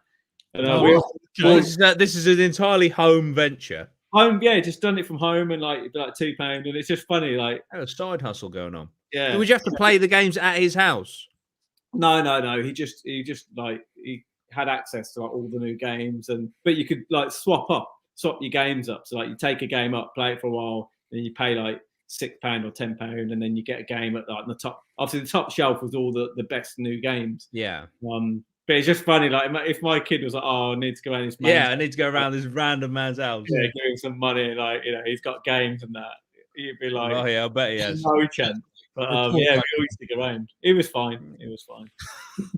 [SPEAKER 3] And
[SPEAKER 2] this is an entirely home venture.
[SPEAKER 3] Just done it from home, and like it'd be like £2, and it's just funny, like
[SPEAKER 2] a side hustle going on.
[SPEAKER 3] Yeah.
[SPEAKER 2] Would you have to play the games at his house?
[SPEAKER 3] No. He just like he had access to like all the new games, but you could like swap your games up. So like you take a game up, play it for a while, and you pay like £6 or £10, and then you get a game at like the top. Obviously, the top shelf was all the best new games.
[SPEAKER 2] Yeah.
[SPEAKER 3] But it's just funny, like if my kid was like, "Oh, I need to go around this
[SPEAKER 2] I need to go around this random man's house,
[SPEAKER 3] give him some money, like he's got games and that," you'd be like,
[SPEAKER 2] "Oh yeah, I bet he has."
[SPEAKER 3] No chance. But we always stick around. It was fine.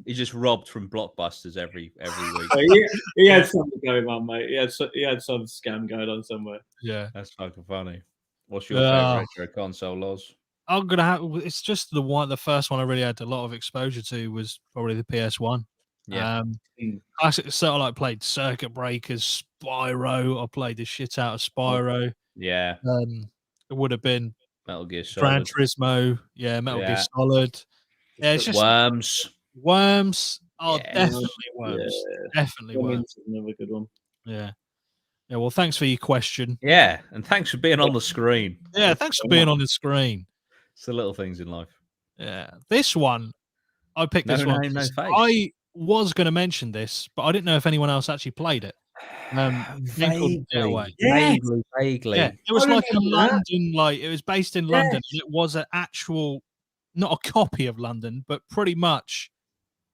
[SPEAKER 2] He just robbed from Blockbusters every week.
[SPEAKER 3] he had something going on, mate. He had some scam going on somewhere.
[SPEAKER 1] Yeah,
[SPEAKER 2] that's fucking funny. What's your favorite retro console, Loz?
[SPEAKER 1] I'm gonna have. It's just the first one I really had a lot of exposure to was probably the PS1.
[SPEAKER 2] Yeah.
[SPEAKER 1] I sort of like played Circuit Breakers, Spyro. I played the shit out of Spyro.
[SPEAKER 2] Yeah.
[SPEAKER 1] It would have been
[SPEAKER 2] Metal Gear Solid.
[SPEAKER 1] Gran Turismo. Yeah, Metal Gear Solid. Yeah, it's just Worms. Oh, definitely Worms.
[SPEAKER 3] Yeah.
[SPEAKER 1] Definitely Worms.
[SPEAKER 3] Another good one.
[SPEAKER 1] Yeah. Yeah, well, thanks for your question.
[SPEAKER 2] Yeah, and thanks for being on the screen.
[SPEAKER 1] Yeah, thanks for being on the screen.
[SPEAKER 2] It's the little things in life.
[SPEAKER 1] Yeah. This one, I picked this one.
[SPEAKER 2] No face.
[SPEAKER 1] I was going to mention this, but I didn't know if anyone else actually played it.
[SPEAKER 2] Vaguely.
[SPEAKER 1] Yeah, it was like a London, it was based in London. And it was an actual, not a copy of London, but pretty much.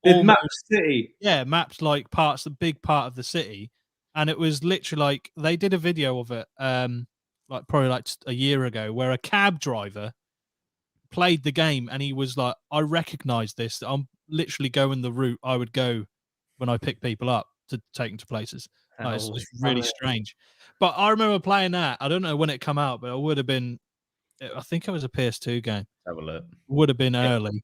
[SPEAKER 3] It mapped the city.
[SPEAKER 1] Yeah, mapped like the big part of the city. And it was literally like, they did a video of it, probably like a year ago, where a cab driver played the game, and he was like, I recognize this. I'm literally going the route I would go when I pick people up to take them to places. It's really strange. But I remember playing that. I don't know when it came out, but it would have been, I think it was a PS2 game.
[SPEAKER 2] Have a look.
[SPEAKER 1] Would have been early.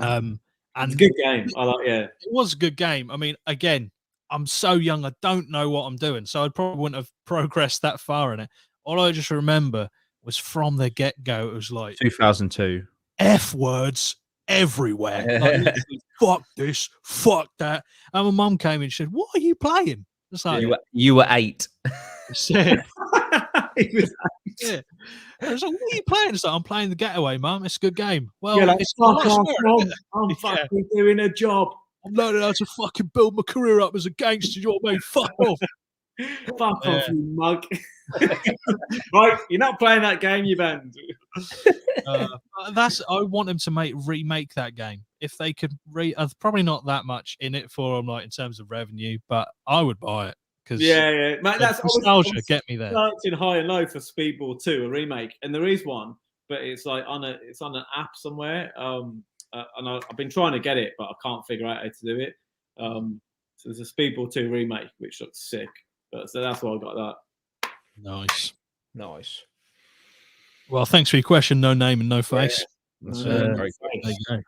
[SPEAKER 1] And
[SPEAKER 3] it's a good game.
[SPEAKER 1] It was a good game. I mean, again, I'm so young, I don't know what I'm doing. So I probably wouldn't have progressed that far in it. All I just remember was from the get-go, it was like
[SPEAKER 2] 2002.
[SPEAKER 1] F words everywhere. Like, fuck this, fuck that. And my mum came in and said, "What are you playing?" It's like,
[SPEAKER 2] you were 8.
[SPEAKER 1] Yeah. I was like, "What are you playing?" It's like, "I'm playing The Getaway, Mum. It's a good game." Well,
[SPEAKER 3] I'm fucking doing a job.
[SPEAKER 1] I'm learning how to fucking build my career up as a gangster. You know what I mean? Fuck off.
[SPEAKER 3] Fuck off, you mug. Right, you're not playing that game, you banned.
[SPEAKER 1] I want them to remake that game. If they could probably not that much in it for them, like in terms of revenue, but I would buy it.
[SPEAKER 3] Mate, that's
[SPEAKER 1] nostalgia. Get me there.
[SPEAKER 3] Searching high and low for Speedball 2, a remake, and there is one, but it's like on an app somewhere. And I've been trying to get it, but I can't figure out how to do it. So there's a Speedball 2 remake, which looks sick. So that's why I got that.
[SPEAKER 1] Nice. Well, thanks for your question. No name and no face.
[SPEAKER 2] That's
[SPEAKER 3] Yeah.
[SPEAKER 2] very
[SPEAKER 1] There
[SPEAKER 2] cool.
[SPEAKER 1] you go.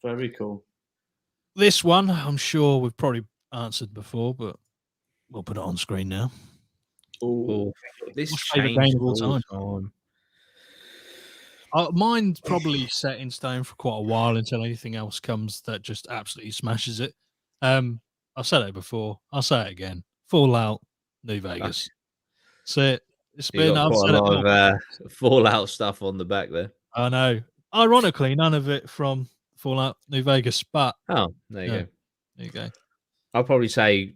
[SPEAKER 3] Very cool.
[SPEAKER 1] This one, I'm sure we've probably answered before, but we'll put it on screen now.
[SPEAKER 2] Oh, this
[SPEAKER 1] What's your favourite
[SPEAKER 2] changes
[SPEAKER 1] game of all
[SPEAKER 2] all
[SPEAKER 1] time?
[SPEAKER 2] the time.
[SPEAKER 1] Mine's probably set in stone for quite a while until anything else comes that just absolutely smashes it. I've said it before. I'll say it again. Fallout New Vegas. So it's
[SPEAKER 2] You
[SPEAKER 1] been.
[SPEAKER 2] got
[SPEAKER 1] I've
[SPEAKER 2] quite
[SPEAKER 1] said
[SPEAKER 2] a
[SPEAKER 1] it.
[SPEAKER 2] lot of Fallout stuff on the back there.
[SPEAKER 1] I know. Ironically, none of it from Fallout New Vegas, but
[SPEAKER 2] Oh, there you go.
[SPEAKER 1] There you go.
[SPEAKER 2] I'll probably say,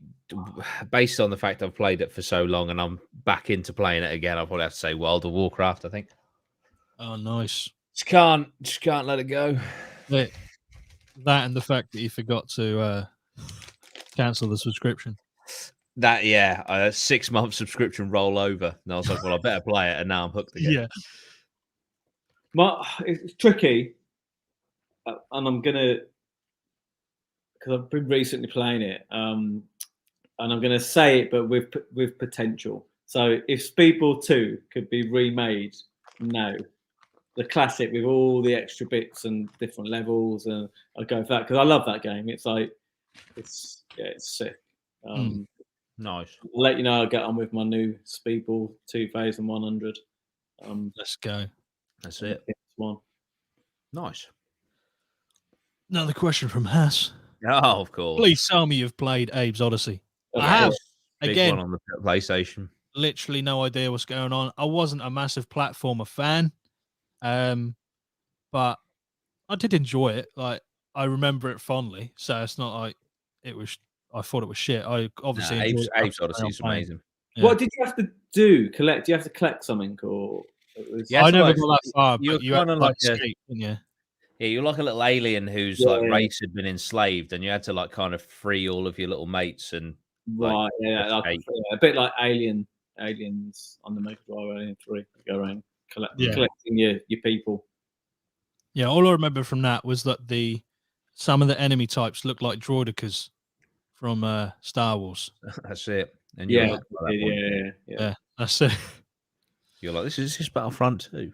[SPEAKER 2] based on the fact I've played it for so long and I'm back into playing it again, I'll probably have to say World of Warcraft. I think.
[SPEAKER 1] Oh, nice.
[SPEAKER 2] Just can't let it go.
[SPEAKER 1] That and the fact that you forgot to cancel the subscription.
[SPEAKER 2] That, yeah, a 6-month subscription roll over. And I was like, well, I better play it. And now I'm hooked again.
[SPEAKER 1] Yeah.
[SPEAKER 3] It's tricky. And I'm going to, because I've been recently playing it, and I'm going to say it, but with potential. So if Speedball 2 could be remade now, the classic with all the extra bits and different levels, and I'd go for that because I love that game. It's like, it's sick.
[SPEAKER 2] Nice.
[SPEAKER 3] I'll let you know how I get on with my new Speedball 2100.
[SPEAKER 1] Let's go.
[SPEAKER 2] That's it.
[SPEAKER 3] One.
[SPEAKER 2] Nice.
[SPEAKER 1] Another question from Haas.
[SPEAKER 2] Oh, of course.
[SPEAKER 1] Please tell me you've played Abe's Odyssey.
[SPEAKER 3] Okay.
[SPEAKER 1] I have.
[SPEAKER 2] Big
[SPEAKER 1] Again,
[SPEAKER 2] one on the PlayStation.
[SPEAKER 1] Literally no idea what's going on. I wasn't a massive platformer fan, but I did enjoy it. Like, I remember it fondly, so it's not like it was. I thought it was shit. I obviously enjoyed
[SPEAKER 2] Abe's Odyssey is amazing.
[SPEAKER 3] Yeah. What did you have to do? Collect? Do you have to collect something, or?
[SPEAKER 1] I never got that far. But you had to
[SPEAKER 2] like
[SPEAKER 1] escape, didn't you?
[SPEAKER 2] Yeah, you're like a little alien whose like race had been enslaved, and you had to like kind of free all of your little mates and
[SPEAKER 3] right, like, a bit like Aliens on the Mega Drive, Alien 3. You go around collecting your people.
[SPEAKER 1] Yeah, all I remember from that was that some of the enemy types looked like droidicas from Star Wars.
[SPEAKER 2] That's it. And
[SPEAKER 3] yeah,
[SPEAKER 1] that's it.
[SPEAKER 2] You're like, this is Battlefront 2.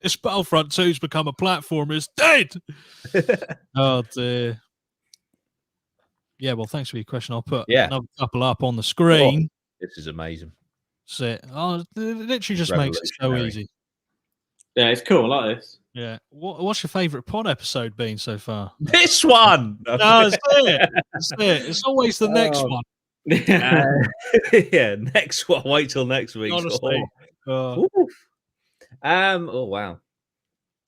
[SPEAKER 1] This Battlefront 2's become a platformer. It's dead. Oh dear. Yeah, well, thanks for your question. I'll put another couple up on the screen.
[SPEAKER 2] This is amazing.
[SPEAKER 1] It literally just makes it so easy.
[SPEAKER 3] Yeah, it's cool. I like this.
[SPEAKER 1] Yeah. What's your favourite pod episode been so far?
[SPEAKER 2] This one.
[SPEAKER 1] No, that's it. That's it. It's always the next one.
[SPEAKER 2] Yeah, next one. Wait till next week.
[SPEAKER 1] Honestly.
[SPEAKER 2] Oh wow.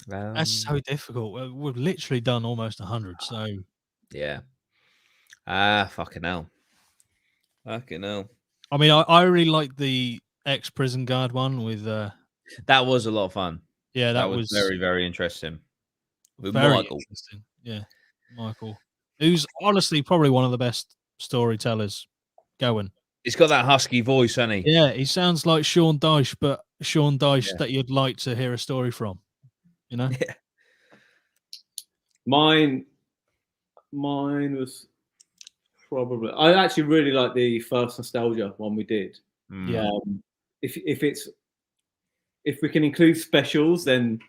[SPEAKER 1] That's so difficult. We've literally done almost 100. So
[SPEAKER 2] yeah. Fucking hell. Fucking hell.
[SPEAKER 1] I mean, I really like the ex-prison guard one with.
[SPEAKER 2] That was a lot of fun.
[SPEAKER 1] Yeah, that
[SPEAKER 2] was very, very interesting. With
[SPEAKER 1] very
[SPEAKER 2] Michael.
[SPEAKER 1] Interesting. Yeah, Michael, who's honestly probably one of the best storytellers going.
[SPEAKER 2] He's got that husky voice, hasn't he?
[SPEAKER 1] Yeah, he sounds like Sean Dyche, but Sean Dyche that you'd like to hear a story from. You know.
[SPEAKER 2] Yeah.
[SPEAKER 3] Mine was probably. I actually really like the first nostalgia one we did.
[SPEAKER 1] Yeah.
[SPEAKER 3] If we can include specials, then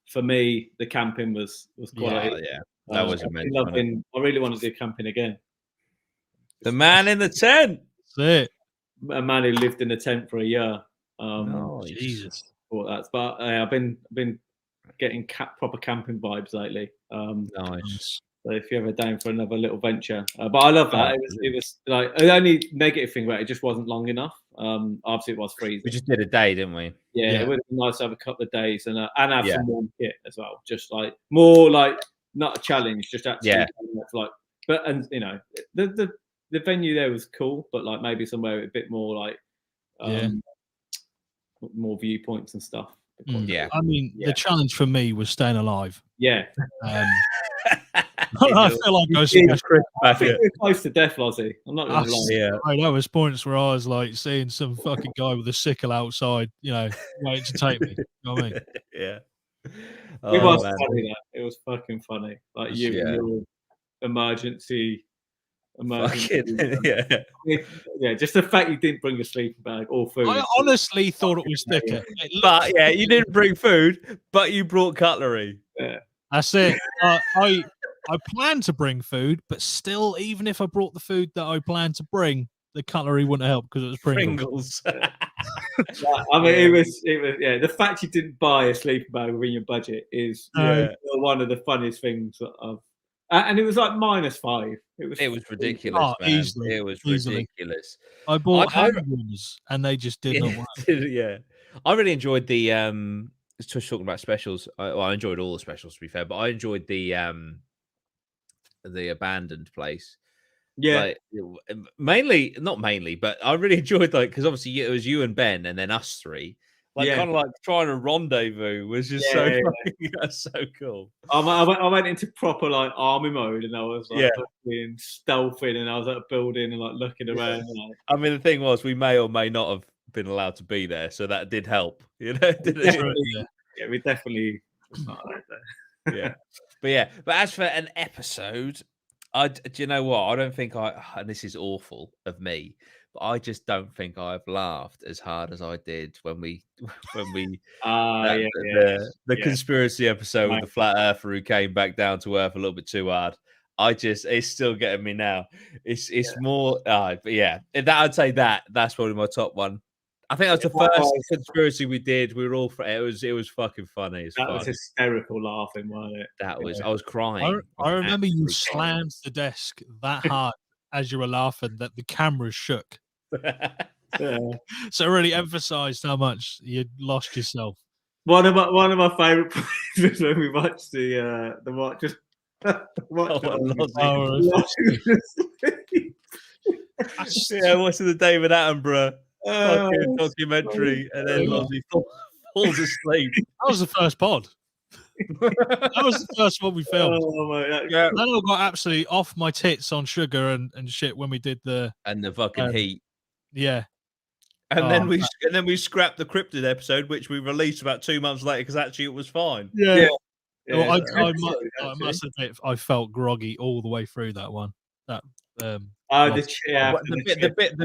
[SPEAKER 3] for me the camping was quality.
[SPEAKER 2] Yeah, that was amazing.
[SPEAKER 3] I really want to do camping again.
[SPEAKER 2] The man in the tent.
[SPEAKER 1] That's it.
[SPEAKER 3] A man who lived in a tent for a year.
[SPEAKER 1] Jesus.
[SPEAKER 3] But I've been getting proper camping vibes lately.
[SPEAKER 2] Nice.
[SPEAKER 3] So if you're ever down for another little venture, but I love that. It was like the only negative thing about it just wasn't long enough. Obviously it was freezing.
[SPEAKER 2] We just did a day, didn't we?
[SPEAKER 3] Yeah, it would have been nice to have a couple of days and have some warm kit as well. Just like more like not a challenge, just actually like. But you know the venue there was cool, but like maybe somewhere a bit more like more viewpoints and stuff.
[SPEAKER 2] Yeah,
[SPEAKER 1] I mean the challenge for me was staying alive.
[SPEAKER 3] Yeah.
[SPEAKER 1] I feel like I
[SPEAKER 3] think we're close to death, Lozzy. I'm not going to lie.
[SPEAKER 1] Yeah, right, there was points where I was like seeing some fucking guy with a sickle outside, you know, waiting to take me. You know what I mean?
[SPEAKER 2] Yeah.
[SPEAKER 3] It was funny. It was fucking funny. Like your emergency Yeah, just the fact you didn't bring a sleeping bag or food.
[SPEAKER 1] I honestly thought it was thicker.
[SPEAKER 2] But yeah, you didn't bring food, but you brought cutlery.
[SPEAKER 3] Yeah.
[SPEAKER 1] That's it. I planned to bring food, but still, even if I brought the food that I planned to bring, the cutlery wouldn't help because it was Pringles.
[SPEAKER 3] I mean, it was the fact you didn't buy a sleeping bag within your budget is one of the funniest things that I've. And it was like -5.
[SPEAKER 2] It was ridiculous, man.
[SPEAKER 1] Easily,
[SPEAKER 2] it was ridiculous.
[SPEAKER 1] I bought hamburgers and they just did not work.
[SPEAKER 2] Yeah, I really enjoyed the just talking about specials. I enjoyed all the specials, to be fair, but I enjoyed the abandoned place.
[SPEAKER 3] Yeah,
[SPEAKER 2] like, not mainly, but I really enjoyed because obviously it was you and Ben, and then us three. Kind of like trying to rendezvous was just that's so cool.
[SPEAKER 3] I went into proper like army mode, and I was like being stealthing, and I was at a building and like looking around.
[SPEAKER 2] I mean, the thing was, we may or may not have been allowed to be there, so that did help. You know,
[SPEAKER 3] we definitely not right there.
[SPEAKER 2] But as for an episode, do you know what? I don't think and this is awful of me, but I just don't think I've laughed as hard as I did when we the conspiracy episode with the flat earther who came back down to earth a little bit too hard. It's still getting me now. It's more, but that I'd say that's probably my top one. I think that was the first conspiracy we did. We were all. It was fucking funny.
[SPEAKER 3] That was hysterical laughing, wasn't it?
[SPEAKER 2] That was. I was crying.
[SPEAKER 1] I remember you slammed the desk that hard as you were laughing that the camera shook. So it really emphasised how much you'd lost yourself.
[SPEAKER 3] One of my favourite points was when we watched the watch.
[SPEAKER 2] Watching the David Attenborough documentary, and then Lozzy falls asleep.
[SPEAKER 1] That was the first pod. That was the first one we filmed. Then I got absolutely off my tits on sugar and shit when we did the
[SPEAKER 2] fucking heat.
[SPEAKER 1] Yeah.
[SPEAKER 2] And then we scrapped the cryptid episode, which we released about 2 months later because actually it was fine.
[SPEAKER 1] Yeah. Well, I must admit, I felt groggy all the way through that one. The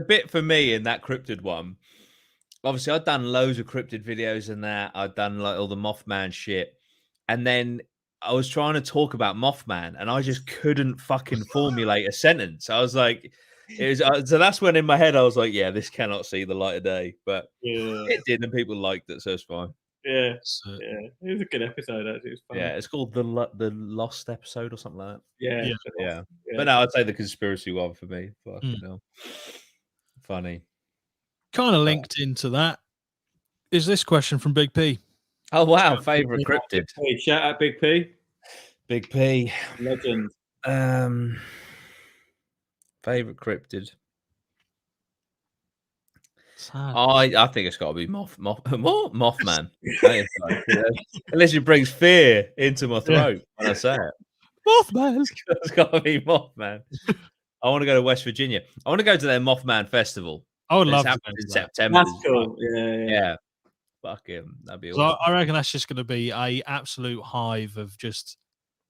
[SPEAKER 2] bit for me in that cryptid one. Obviously, I'd done loads of cryptid videos and that. I'd done like all the Mothman shit, and then I was trying to talk about Mothman, and I just couldn't fucking formulate a sentence. I was like, so that's when in my head I was like, yeah, this cannot see the light of day, but it did, and people liked it, so it's fine.
[SPEAKER 3] Yeah, it was a good episode. Actually, it was fun.
[SPEAKER 2] Yeah, it's called the Lost episode or something like
[SPEAKER 3] that.
[SPEAKER 2] Yeah. But no, I'd say the conspiracy one for me. Fucking hell. Funny.
[SPEAKER 1] Kind of linked into that is this question from Big P.
[SPEAKER 2] Oh wow, favorite cryptid.
[SPEAKER 3] Shout out Big P.
[SPEAKER 2] Big P,
[SPEAKER 3] legend.
[SPEAKER 2] Favorite cryptid. I think it's got to be Mothman. Unless it brings fear into my throat when I say it.
[SPEAKER 1] Mothman.
[SPEAKER 2] It's got to be Mothman. I want to go to West Virginia. I want to go to their Mothman festival.
[SPEAKER 1] I would love to
[SPEAKER 2] go in September.
[SPEAKER 3] That's cool. Yeah.
[SPEAKER 2] Fuck him. That'd be awesome.
[SPEAKER 1] I reckon that's just going to be a absolute hive of just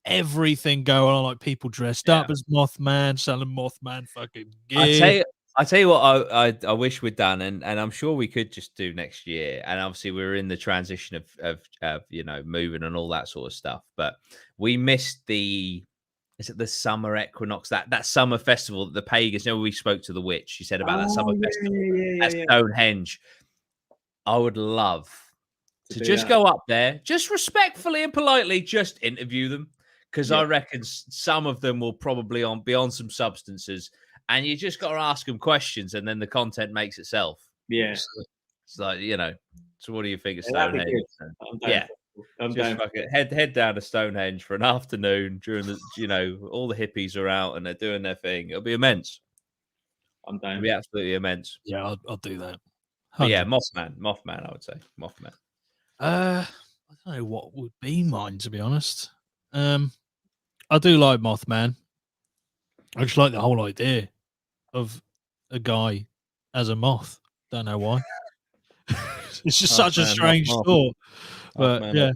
[SPEAKER 1] everything going on, like people dressed up as Mothman, selling Mothman fucking gear.
[SPEAKER 2] I tell you what, I wish we'd done, and I'm sure we could just do next year. And obviously, we're in the transition of moving and all that sort of stuff. But we missed the summer equinox, that summer festival that the pagans. You know, we spoke to the witch. She said about that summer festival at Stonehenge. I would love to just go up there, just respectfully and politely, just interview them, because I reckon some of them will probably be on some substances. And you just got to ask them questions, and then the content makes itself.
[SPEAKER 3] Yeah.
[SPEAKER 2] It's like, so what do you think of Stonehenge? Just fucking head down to Stonehenge for an afternoon during the, all the hippies are out and they're doing their thing. It'll be immense.
[SPEAKER 3] I'm down.
[SPEAKER 2] It'll be absolutely immense.
[SPEAKER 1] Yeah, I'll do that.
[SPEAKER 2] Yeah, Mothman, I would say. Mothman.
[SPEAKER 1] I don't know what would be mine, to be honest. I do like Mothman. I just like the whole idea of a guy as a moth. Don't know why. It's just such a strange thought. But I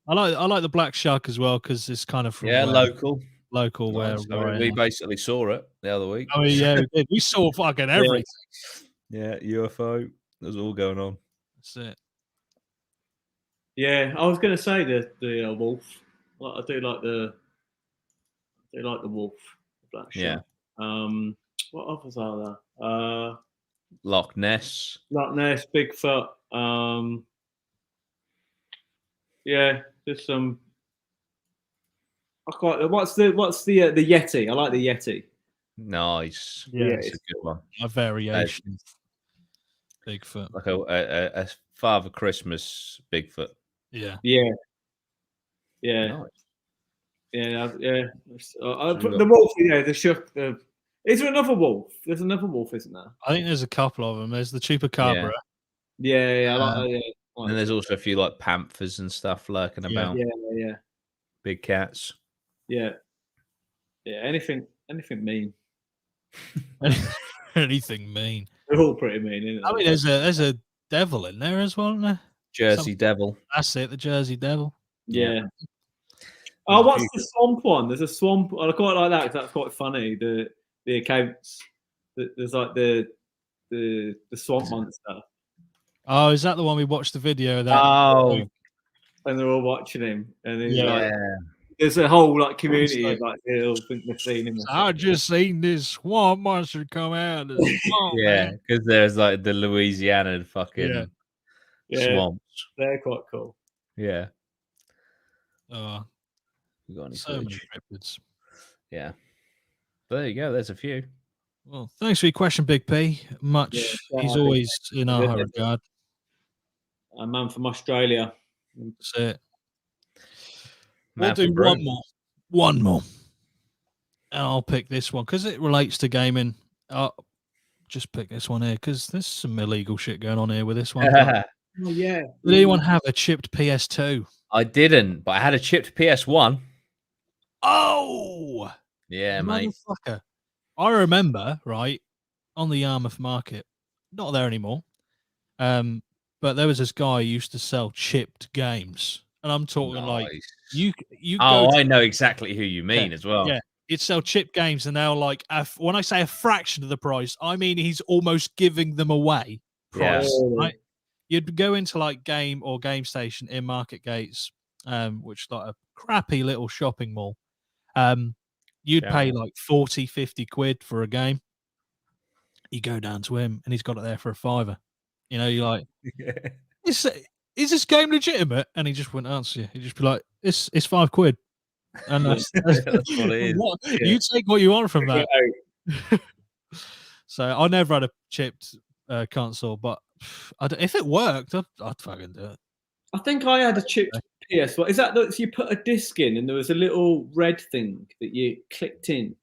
[SPEAKER 1] like the black shark as well, because it's kind of from
[SPEAKER 2] local.
[SPEAKER 1] local
[SPEAKER 2] Nice.
[SPEAKER 1] where
[SPEAKER 2] we basically saw it the other week.
[SPEAKER 1] I mean, yeah, we did. We saw fucking everything.
[SPEAKER 2] Yeah, UFO. There's all going on.
[SPEAKER 1] That's it.
[SPEAKER 3] Yeah, I was going to say the wolf. Like, I do like the wolf. Black shark. What others are there?
[SPEAKER 2] Loch Ness.
[SPEAKER 3] Loch Ness, Bigfoot. Yeah, there's some. I quite. What's the Yeti? I like the Yeti.
[SPEAKER 2] Nice.
[SPEAKER 1] Yeah,
[SPEAKER 2] it's a good one.
[SPEAKER 1] A variation. Bigfoot.
[SPEAKER 2] Like a Father Christmas Bigfoot.
[SPEAKER 1] Yeah.
[SPEAKER 3] Yeah. Yeah.
[SPEAKER 2] Nice.
[SPEAKER 3] Yeah. The wolf. Yeah. The shark. Is there another wolf? There's another wolf, isn't there?
[SPEAKER 1] I think there's a couple of them. There's the Chupacabra.
[SPEAKER 3] Yeah. I like.
[SPEAKER 2] And then there's also a few like panthers and stuff lurking about.
[SPEAKER 3] Yeah.
[SPEAKER 2] Big cats.
[SPEAKER 3] Yeah. Anything mean.
[SPEAKER 1] Anything mean.
[SPEAKER 3] They're all pretty mean, isn't it?
[SPEAKER 1] I mean, there's a devil in there as well, isn't there?
[SPEAKER 2] Jersey Devil.
[SPEAKER 1] That's it, the Jersey Devil.
[SPEAKER 3] Yeah. Oh, what's the swamp one? There's a swamp. I quite like that because that's quite funny. The accounts. There's like the swamp monster.
[SPEAKER 1] Oh, is that the one we watched the video of that?
[SPEAKER 2] Oh,
[SPEAKER 3] and they're all watching him, and he's
[SPEAKER 2] yeah.
[SPEAKER 3] like, there's a whole like community of like they all think they've seen him.
[SPEAKER 1] I just seen this swamp monster come out. Of the swamp,
[SPEAKER 2] Yeah, because there's like the Louisiana fucking swamps.
[SPEAKER 3] They're quite cool.
[SPEAKER 2] Yeah.
[SPEAKER 1] Oh,
[SPEAKER 2] We got any
[SPEAKER 1] so many
[SPEAKER 2] footage?
[SPEAKER 1] cryptids.
[SPEAKER 2] Yeah. But there you go. There's a few.
[SPEAKER 1] Well, thanks for your question, Big P. Much. He's always in our regard.
[SPEAKER 3] A man from Australia.
[SPEAKER 1] That's it.
[SPEAKER 2] Man
[SPEAKER 1] We'll do
[SPEAKER 2] from
[SPEAKER 1] one more. And I'll pick this one because it relates to gaming. I'll just pick this one here because there's some illegal shit going on here with this one.
[SPEAKER 3] Oh, yeah.
[SPEAKER 1] Did anyone have a chipped PS2?
[SPEAKER 2] I didn't, but I had a chipped PS1.
[SPEAKER 1] Oh!
[SPEAKER 2] Yeah, mate.
[SPEAKER 1] Motherfucker. I remember, right, on the Yarmouth market, not there anymore, but there was this guy who used to sell chipped games. And I'm talking like you
[SPEAKER 2] I know exactly who you mean as well.
[SPEAKER 1] Yeah, he'd sell chipped games, and now like when I say a fraction of the price, I mean he's almost giving them away. Price, right? You'd go into like Game Station in Market Gates, which is like a crappy little shopping mall. You'd pay like 40, 50 quid for a game. You go down to him, and he's got it there for a $5. You know, you're like, is this game legitimate? And he just wouldn't answer you. He'd just be like, it's 5 quid. And that's what it is. You take what you want from that. So I never had a chipped console, but if it worked, I'd fucking do it.
[SPEAKER 3] I think I had a chipped PS. What is that? So you put a disc in, and there was a little red thing that you clicked in.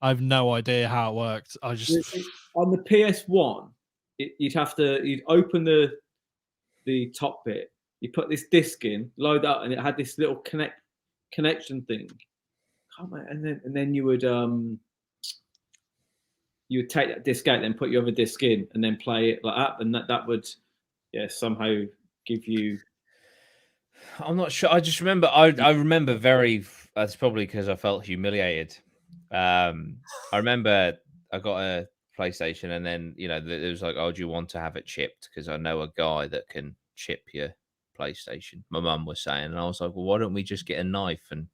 [SPEAKER 1] I have no idea how it worked. I just
[SPEAKER 3] on the PS1, you'd open the top bit. You put this disc in, load up, and it had this little connection thing. And then you would take that disc out, then put your other disc in, and then play it like that, and that would somehow give you.
[SPEAKER 2] I'm not sure. I just remember. I remember very. That's probably because I felt humiliated. I remember I got a PlayStation, and then it was like, "Oh, do you want to have it chipped?" Because I know a guy that can chip your PlayStation. My mum was saying, and I was like, "Well, why don't we just get a knife and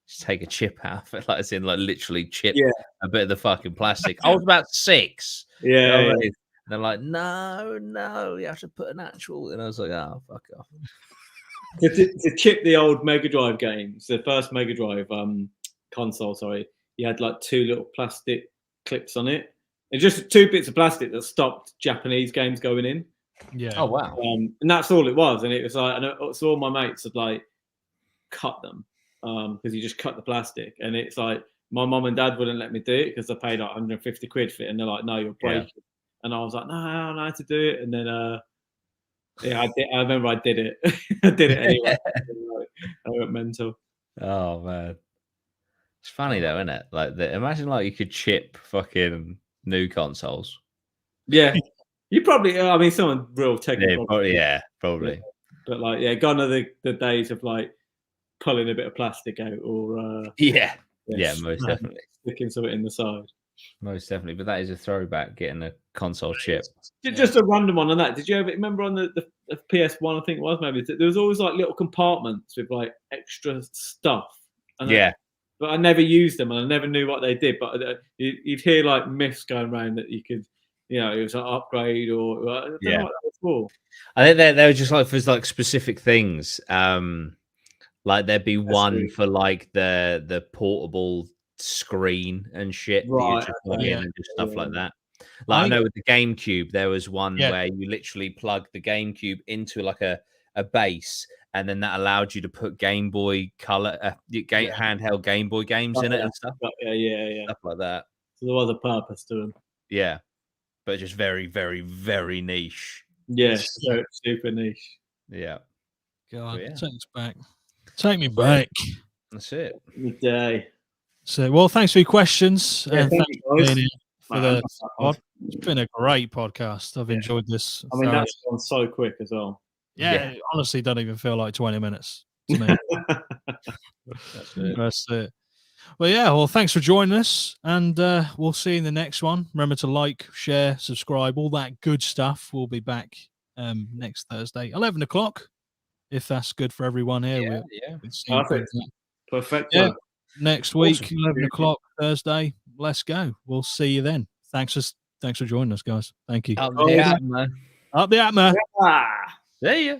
[SPEAKER 2] just take a chip out of it, like as in like literally chip a bit of the fucking plastic?" I was about 6.
[SPEAKER 3] Yeah.
[SPEAKER 2] And they're like, "No, you have to put an actual." And I was like, "Oh, fuck off."
[SPEAKER 3] To chip the old Mega Drive games, the first Mega Drive console, sorry, you had like 2 little plastic clips on it. It's just 2 bits of plastic that stopped Japanese games going in.
[SPEAKER 1] Yeah.
[SPEAKER 2] Oh wow.
[SPEAKER 3] And that's all it was. And it was like, so all my mates had like cut them because you just cut the plastic. And it's like my mum and dad wouldn't let me do it because they paid like 150 quid for it, and they're like, "No, you'll break it." And I was like, "No, I don't know how to do it." And then I did. I remember I did it. I did it anyway. I went mental.
[SPEAKER 2] Oh man, it's funny though, isn't it? Like, imagine like you could chip fucking new consoles.
[SPEAKER 3] Yeah, you probably. I mean, someone real technical.
[SPEAKER 2] Probably.
[SPEAKER 3] But like, gone are the days of like pulling a bit of plastic out or
[SPEAKER 2] Yeah, most definitely.
[SPEAKER 3] Sticking something in the side.
[SPEAKER 2] Most definitely. But that is a throwback, getting a console chip.
[SPEAKER 3] Just a random one on that. Did you ever remember on the PS1? I think it was maybe there was always like little compartments with like extra stuff. And but I never used them, and I never knew what they did. But you'd hear like myths going around that you could, you know, it was an upgrade or I don't know what that was for.
[SPEAKER 2] I think they were just like for like specific things. Like there'd be one for like the portable screen and shit that you just plug in and just stuff like that. Like I know with the GameCube, there was one where you literally plug the GameCube into like a base, and then that allowed you to put Game Boy Color, handheld Game Boy games in it and stuff.
[SPEAKER 3] Stuff
[SPEAKER 2] like that.
[SPEAKER 3] So there was a purpose to them.
[SPEAKER 2] Yeah, but just very, very, very niche.
[SPEAKER 3] Yeah, super niche.
[SPEAKER 2] Yeah.
[SPEAKER 1] God, take us back. Take me back.
[SPEAKER 2] That's it.
[SPEAKER 3] Good day.
[SPEAKER 1] So, well, thanks for your questions.
[SPEAKER 3] Yeah, thank you guys.
[SPEAKER 1] For the pod. It's been a great podcast. I've enjoyed this.
[SPEAKER 3] I mean, that's gone so quick as well.
[SPEAKER 1] Yeah, it honestly don't even feel like 20 minutes to me. That's it. Well, yeah, well, thanks for joining us, and we'll see you in the next one. Remember to like, share, subscribe, all that good stuff. We'll be back next Thursday, 11 o'clock, if that's good for everyone here.
[SPEAKER 3] Perfect.
[SPEAKER 1] Yeah, next week, 11 o'clock, Thursday. Let's go. We'll see you then. Thanks for joining us, guys. Thank you.
[SPEAKER 2] Up the APMA.
[SPEAKER 1] Up the APMA.
[SPEAKER 2] See ya.